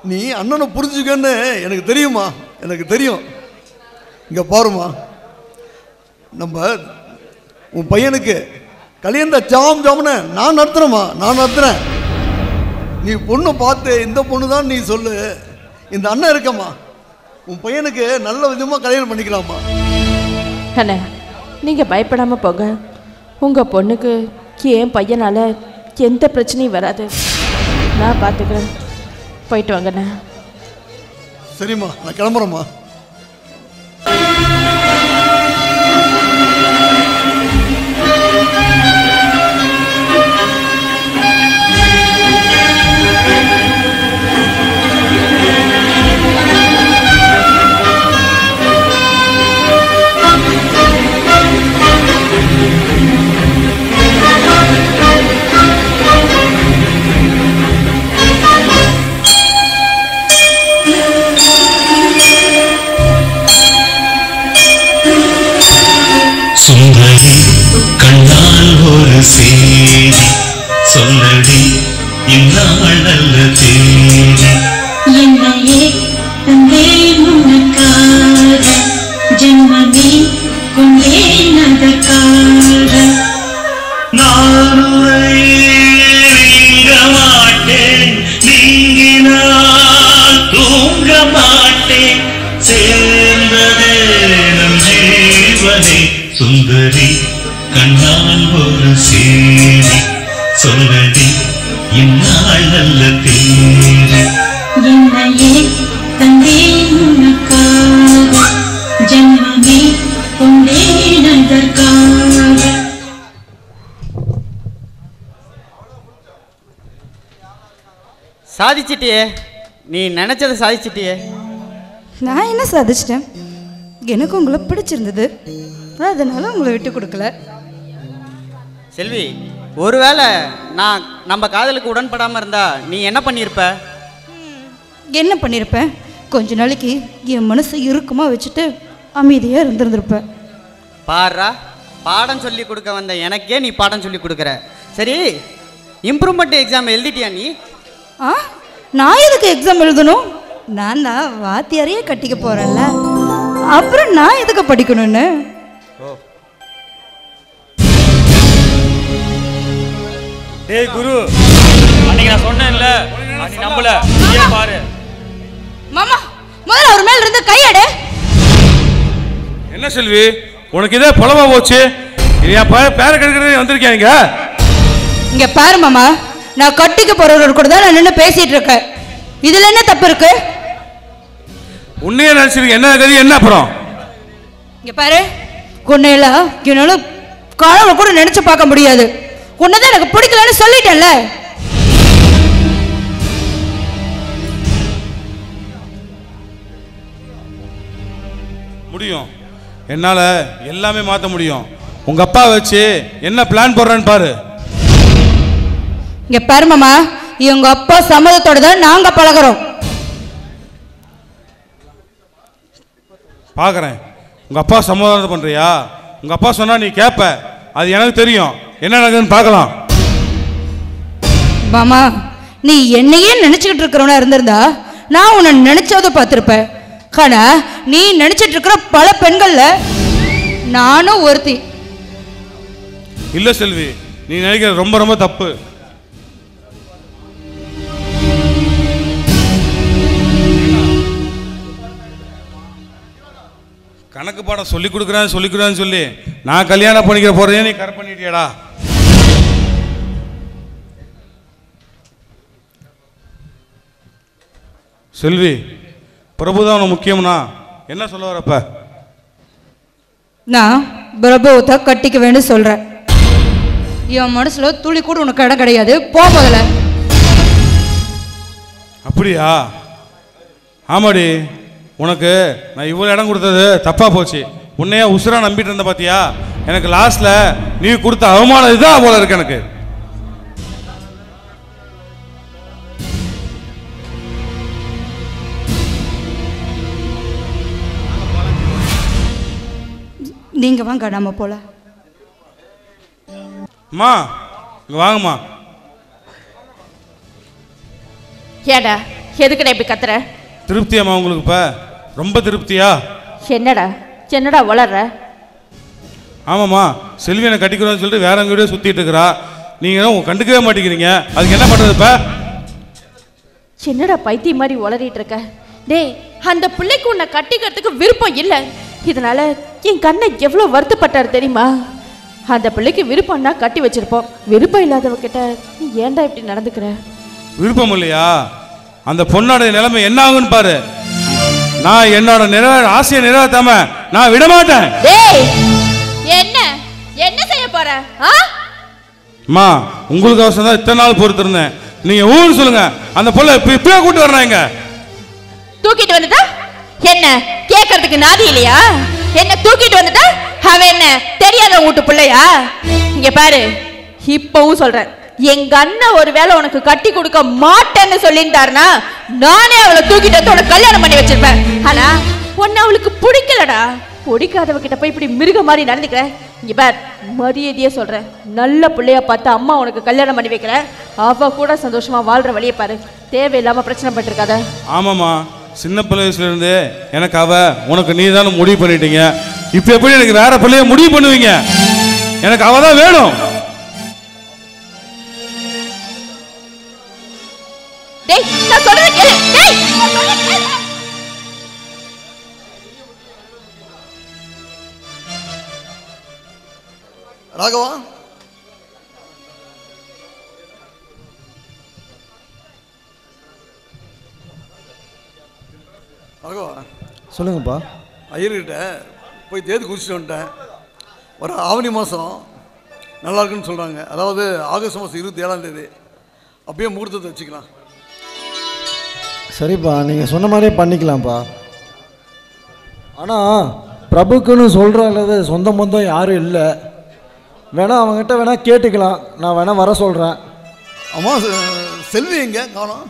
நீ அண்ணனை புரிஞ்சுக்கன்னு எனக்கு தெரியுமா, எனக்கு தெரியும். இங்க பாருமா, நம்ம உன் பையனுக்கு கல்யாணத்தை ஜாம்னு நான் நடத்துறேம்மா, நான் நடத்துறேன். நீ பொண்ணை பார்த்து இந்த பொண்ணு தான் நீ சொல்லு. இந்த அண்ணன் இருக்கம்மா, உன் பையனுக்கு நல்ல விதமாக கல்யாணம் பண்ணிக்கலாமா. அண்ணா, நீங்க பயப்படாம போங்க. உங்க பொண்ணுக்கு என் பையனால எந்த பிரச்சனையும் வராது. நான் பார்த்துக்கிறேன். போயிட்டு வாங்கண்ணா. சரிம்மா, நான் கிளம்புறேம்மா. சுந்தரி கண்ணால் ஒரு செய்தி சொல்லடி, இந்நாள் நல்ல தேதி. என்னையே தந்தேன் உனக்காக, ஜென்மமே கொண்டேன் அதற்காக. நான் நீங்க மாட்டேன், நீங்கினால் தூங்க மாட்டேன். சேர்ந்ததே நம் ஜீவனே சுந்தரி கண்ணால் ஒரு சேரி சொல்லடி இந்நாள் நல்ல தேரி என்னையே தந்தேன் உனக்காக ஜென்மமே கொண்டேன் அதற்காக. சாதிச்சிட்டியே, நீ நினைச்சதை சாதிச்சிட்டியே. நான் என்ன சாதிச்சிட்டேன்? எனக்கு உங்களை பிடிச்சிருந்தது, அதனால உங்களை விட்டு கொடுக்கல. செல்வி, ஒருவேளை நான் நம்ம காதலுக்கு உடன்படாமல் இருந்தா நீ என்ன பண்ணியிருப்ப? என்ன பண்ணியிருப்பேன்? கொஞ்ச நாளைக்கு என் மனசை இறுக்கமா வச்சுட்டு அமைதியாக இருந்திருந்திருப்பேன். பாரா, பாடம் சொல்லி கொடுக்க வந்த எனக்கே நீ பாடம் சொல்லி கொடுக்குற. சரி, இம்ப்ரூவ்மெண்ட் எக்ஸாம் எழுதிட்டியா நீ? நான் எதுக்கு எக்ஸாம் எழுதணும்? நான் தான் வாத்தியாரையே கட்டிக்க போகிறேன்ல, அப்புறம் நான் எதுக்கு படிக்கணும்னு? டேய் குரு, அன்னைக்கு நான் சொன்னேன்ல, நீ நம்பல. நீயே பாரு. மாமா, முதல்ல அவர் மேல இருந்து கையெடு. என்ன செல்வி, உனக்கு இதே பழமா போச்சு? என் பேர கெடுக்கிறதே வந்திருக்கீங்க. இங்க பாரு மாமா, நான் கட்டிக்க போறவர் கூட தான் நான் நின்று பேசிட்டு இருக்கேன். இதுல என்ன தப்பு இருக்கு? உன்னையே நினைச்சிருக்க, என்ன கதி, என்ன அப்புறம்? இங்க பாரு, உன்னையெல்லாம் என்னால கனவு கூட நினைச்சு பார்க்க முடியாது. உன்னதான் எனக்கு பிடிக்கலன்னு சொல்லிட்டேன்ல. முடியும், என்னால எல்லாமே மாத்த முடியும். உங்க அப்பா வச்சு என்ன பிளான் போடுறேன்னு பாரு. இங்க பாரு மாமா, எங்க அப்பா சம்மதத்தோட தான் நாங்க பழகிறோம். பாக்குறேன், உங்க அப்பா சம்மதம் பண்றியா? உங்க அப்பா சொன்னா நீ கேப்ப, அது எனக்கு தெரியும். என்ன நடக்குதுன்னு பார்க்கலாம். மாமா, நீ என்னையே நினைச்சுக்கிட்டு இருக்கிறவனா இருந்திருந்தா நான் உன்னை நினைச்சதை பார்த்திருப்பேன். ஆனா நீ நினைச்சிட்டு இருக்கிற பல பெண்கள்ல நானும் ஒருத்தி. இல்ல செல்வி, நீ நினைக்கிறது ரொம்ப ரொம்ப தப்பு. கணக்கு பாடம் சொல்லி கொடுக்குறான்னு சொல்லி நான் கல்யாணம் பண்ணிக்கிற போறதே நீ கரெக்ட் பண்ணிட்டியடா. செல்வி, பிரபுதான் உனக்கு முக்கியம்னா என்ன சொல்ல வரப்ப? நான் பிரபுவை கட்டிக்க வேண்டும் சொல்றேன். என் மனசுல துளி கூட உனக்கு இடம் கிடையாது. போ முதல்ல. அப்படியா? ஆமாடி, உனக்கு நான் இவ்வளோ இடம் கொடுத்தது தப்பா போச்சு. உன்னையே உசுரா நம்பிட்டு இருந்த பாத்தியா? எனக்கு லாஸ்ட்ல நீ கொடுத்த அவமானம் இதுதான் போல இருக்கு எனக்கு. நீங்க வாங்க, நாம போல. அம்மா, இங்க வாங்கம்மா. ஏடா, எதுக்குடா இப்படி கத்துற? திருப்தியாம்மா உங்களுக்கு? இப்ப ரொம்ப திருப்தியா? என்னடா என்னடா வளர்ற? ஆமாம்மா, செல்வி என்னை கட்டிக்கிறோன்னு சொல்லிட்டு வேற எங்கேயோ சுத்திட்டு இருக்கிறா. நீங்க கண்டுக்கவே மாட்டேங்கிறீங்க. அதுக்கு என்ன பண்றது இப்ப? என்னடா பைத்தியம் மாதிரி வளரிட்டு இருக்க? டேய், அந்த பிள்ளைக்கு உன்னை கட்டிக்கிறதுக்கு விருப்பம் இல்லை. இதனால என் கண்ணை எவ்வளோ வருத்தப்பட்டார் தெரியுமா? அந்த பிள்ளைக்கு விருப்பம்னா கட்டி வச்சிருப்போம். விருப்பம் இல்லாதவகிட்ட நீ ஏன்டா இப்படி நடந்துக்கிற? விருப்பம் இல்லையா? அந்த பொண்ணோட நிலைமை என்ன ஆகுன்னு பாரு. நான் என்னோட ஆசையை நிறைவேற்றாம நான் விட மாட்டேன். டேய், என்ன என்ன செய்ய போற? அம்மா, உங்களுக்கு அவசரம் தான் இத்தனை நாள் பொறுத்து இருந்தேன். நீங்க ஊன்னு சொல்லுங்க. அந்த பொண்ணை இப்பயே கூட்டு வர்றாங்க. தூக்கிட்டு வந்துட்டா என்ன கேட்கறதுக்கு நாதி இல்லையா? என்ன தூக்கிட்டு வந்துட்டா அவன் என்ன தெரியாத வீட்டு பிள்ளையா? இங்க பாரு, இப்பவும் சொல்றேன், எங்க அண்ணன் ஒருவேளை உனக்கு கட்டி கொடுக்க மாட்டேன்னு சொல்லிட்டாருனா நானே அவளை தூக்கிட்டு வந்து உனக்கு கல்யாணம் பண்ணி வச்சிருப்பேன். ஆனா உன்னை அவளுக்கு பிடிக்கலடா. பிடிக்காதவ கிட்ட போய் இப்படி மிருக மாதிரி நடந்துக்கிற. இங்க பார், மரியாதையே சொல்றேன், நல்ல பிள்ளையா பார்த்து அம்மா உனக்கு கல்யாணம் பண்ணி வைக்கிறேன். அவ கூட சந்தோஷமா வாழ்ற வழியை பாரு. தேவையில்லாம பிரச்சனை பட்டிருக்காத. ஆமாம்மா, சின்ன வயசுல இருந்து எனக்கு அவ உனக்கு நீ தானே முடிவு பண்ணிட்டீங்க. இப்ப எப்படி எனக்கு வேற பிள்ளைய முடிவு பண்ணுவீங்க? எனக்கு அவ தான் வேணும். டேய், நான் சொல்றத கேளு. டேய், நான் சொல்றத கேளு. ராகவா ராகவா சொல்லுங்கப்பா. ஐயர்கிட்ட போய் தேதி குதிச்சுட்டு வந்துட்டேன். வர ஆவணி மாதம் நல்லா இருக்குன்னு சொல்கிறாங்க. அதாவது ஆகஸ்ட் மாதம் 27ஆம் தேதி அப்படியே முகூர்த்தத்தை வச்சுக்கலாம். சரிப்பா, நீங்கள் சொன்ன மாதிரியே பண்ணிக்கலாம்ப்பா. ஆனால் பிரபுக்குன்னு சொல்கிற அளவு சொந்த பந்தம் யாரும் இல்லை. வேணா அவங்ககிட்ட வேணா கேட்டுக்கலாம். நான் வேணா வர சொல்கிறேன். அம்மா செல்வி எங்கே காணோம்?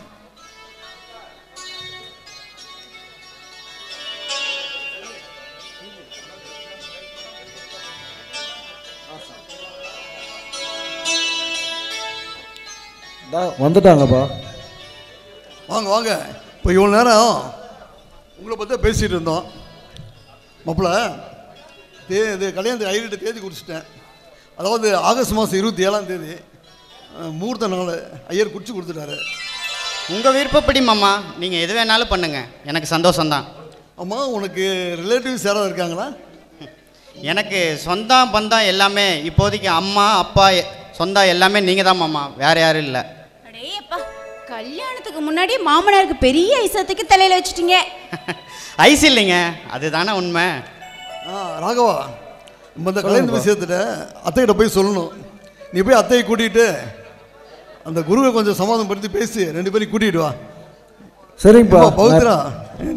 வந்துட்டாங்கப்பா. வாங்க வாங்க. இப்போ இவ்வளோ நேரம் உங்களை பற்றி பேசிகிட்டு இருந்தோம். மாப்பிள்ள இது கல்யாணத்துக்கு ஐயர்கிட்ட தேதி குடிச்சிட்டேன். அதாவது ஆகஸ்ட் மாதம் 27ஆம் தேதி முகூர்த்த நாள் ஐயர் குடிச்சு கொடுத்துட்டாரு. உங்கள் விருப்பப்படி மாமா, நீங்கள் எது வேணாலும் பண்ணுங்கள், எனக்கு சந்தோஷம்தான். அம்மா உனக்கு ரிலேட்டிவ்ஸ் யாராவது இருக்காங்களா? எனக்கு சொந்தம் பந்தம் எல்லாமே இப்போதைக்கு அம்மா அப்பா சொந்தம் எல்லாமே நீங்கள் தான் மாமா, வேறு யாரும் இல்லை. அடேப்பா, கல்யாணத்துக்கு முன்னாடி மாமனாருக்கு பெரிய ஐசத்துக்கு தலையில் வச்சுட்டீங்க. ஐஸ் இல்லைங்க, அதுதானே உண்மை. ராகவா, நம்ம இந்த கல்யாண விஷயத்துல அத்தைகிட்ட போய் சொல்லணும். நீ போய் அத்தையை கூட்டிகிட்டு அந்த குருவை கொஞ்சம் சமாதானப்படுத்தி பேசி 2 பேரையும் கூட்டிகிட்டு வா. சரிங்கப்பா. பவித்ரா,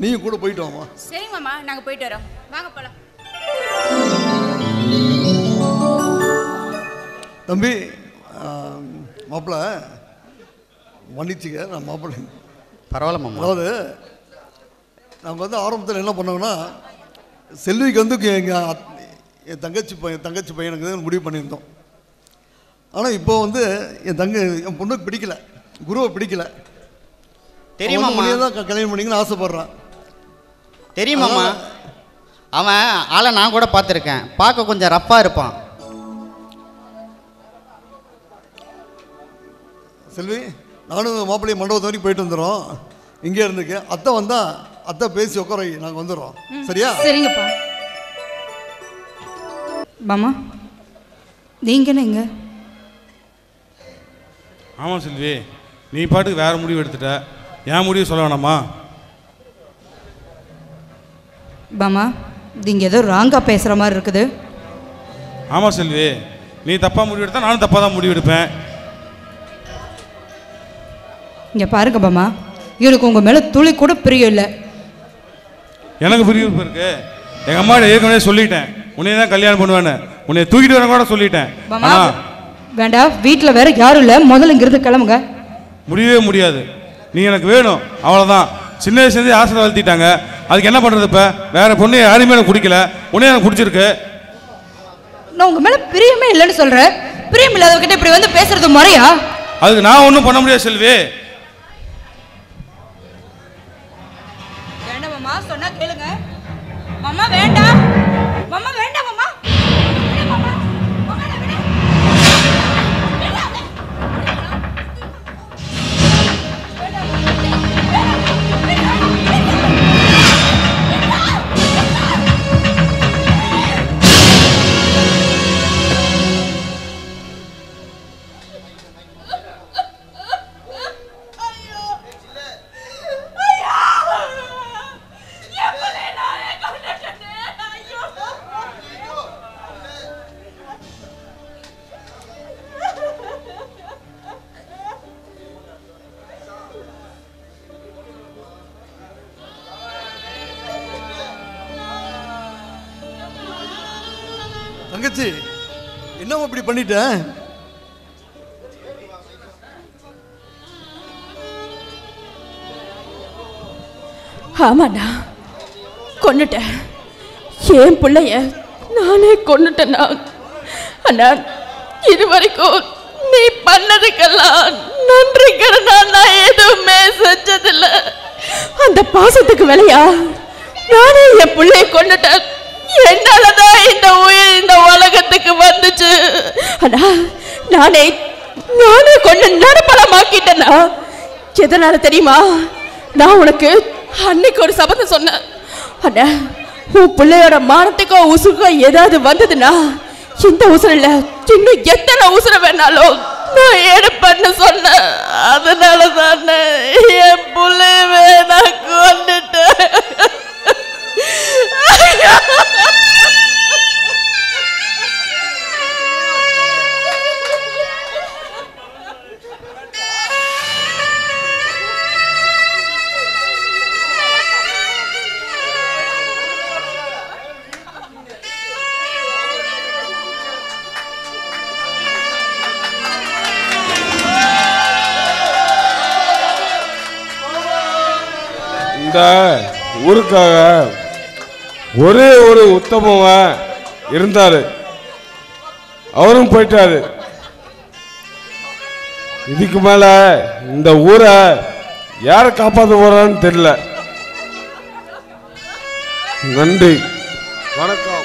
நீயும் கூட போயிட்டு வாமா. சரிங்க மாமா, நாங்கள் போயிட்டு வரோம். வாங்க போகலாம். தம்பி, மாப்பிள்ள மன்னிச்சுக்க, நான் மாப்பிள்ளை பரவாயில்ல மாமா. அதாவது நாங்கள் வந்து ஆரம்பத்தில் என்ன பண்ணோம்னா, செல்விக்கு வந்து என் தங்கச்சி பையனுக்கு தான் முடிவு பண்ணியிருந்தோம். ஆனால் இப்போ வந்து என் பொண்ணுக்கு பிடிக்கல, குருவை பிடிக்கல. தெரியுமா தான் கல்யாணம் பண்ணிங்கன்னு ஆசைப்படுறான். தெரியுமாம்மா, அவன் ஆளை நான் கூட பார்த்துருக்கேன். பார்க்க கொஞ்சம் ரஃப்பாக இருப்பான். செல்வி, நானும் மாப்பிள்ளைய மண்டபத்து வரைக்கும் போயிட்டு வந்துடுறோம். இங்கே இருந்துக்க. அத்தை வந்தால் அத்தை பேசி உட்கார நாங்கள் வந்துடுறோம். சரியா? சரிங்கப்பா. மாமா நீங்கள் எங்க? ஆமாம் செல்வி, நீ பாட்டுக்கு வேறு முடிவு எடுத்துட்ட. என் முடிவு சொல்ல வேணாமா? மாமா, நீங்கள் ஏதோ ராங்காக பேசுகிற மாதிரி இருக்குது. ஆமாம் செல்வி, நீ தப்பாக முடிவு எடுத்தா நானும் தப்பாக தான் முடிவு எடுப்பேன். இங்கே பாருங்க மாமா, எனக்கு உங்கள் மேலே துளி கூட பிரியம் இல்லை. எனக்கு பிரிவு இருக்கு. எங்கள் அம்மா ஏற்கனவே சொல்லிட்டேன், உன்னைய தான் கல்யாணம் பண்ணுவேன்னு. உன்னை தூக்கிட்டு வர கூட சொல்லிட்டேன். மாமா வேண்டாம், வீட்டில் வேற யாரும் இல்லை, முதல்ல இங்கிருந்து கிளம்புங்க. முடியவே முடியாது, நீ எனக்கு வேணும், அவ்வளோதான். சின்ன வயசுலேருந்து ஆசை வளர்த்திட்டாங்க, அதுக்கு என்ன பண்ணுறது? இப்போ வேற பொண்ணு யாருமே எனக்கு பிடிக்கல, உன்னே எனக்கு பிடிச்சிருக்கு. நான் உங்கள் மேலே பிரியமே இல்லைன்னு சொல்கிறேன். பிரியம் இல்லாதவர்கிட்ட இப்படி வந்து பேசுறது முறையா? அதுக்கு நான் ஒன்றும் பண்ண முடியாது செல்வி. வேண்டாம் மாமா, சொன்னா கேளுங்க. மாமா வேண்டாம், மாமா வேண்டாம், மாமா தங்கச்சி, என்னவோ இப்படி பண்ணிட்ட? ஆமாண்ணா, கொன்னுட்டேன். என் பிள்ளைய நானே கொன்னுட்டேன்னா. அண்ணா, இது வரைக்கும் நீ பண்ணதுக்கெல்லாம் நன்றி கடனா நான் எதுவுமே செஞ்சதில்ல. அந்த பாசத்துக்கு விலையா நானே என் பிள்ளைய கொன்னுட்டேன். என்னாலதான் இந்த உயிர் இந்த உலகத்துக்கு வந்துச்சு. அண்ணா, நானே கொண்டு நடுப்படமாக்கிட்டேன்னா. எதனால தெரியுமா? நான் உனக்கு அன்னைக்கு ஒரு சபதம் சொன்னேன். அண்ணா, உன் பிள்ளையோட மானத்துக்கோ உசுக்கோ ஏதாவது வந்ததுன்னா இந்த உசுர இல்ல இன்னும் எத்தனை உசுர வேணாலும் நான் எடுப்பேன்னு சொன்னேன். அதனால தானே என் புள்ளையவே நான் கொண்டுட்டேன். இந்த ஊருக்காக ஒரே ஒரு உத்தமவா இருந்தாரு, அவரும் போயிட்டாரு. இதுக்கு மேல இந்த ஊரை யாரை காப்பாற்ற போறான்னு தெரியல. நன்றி, வணக்கம்.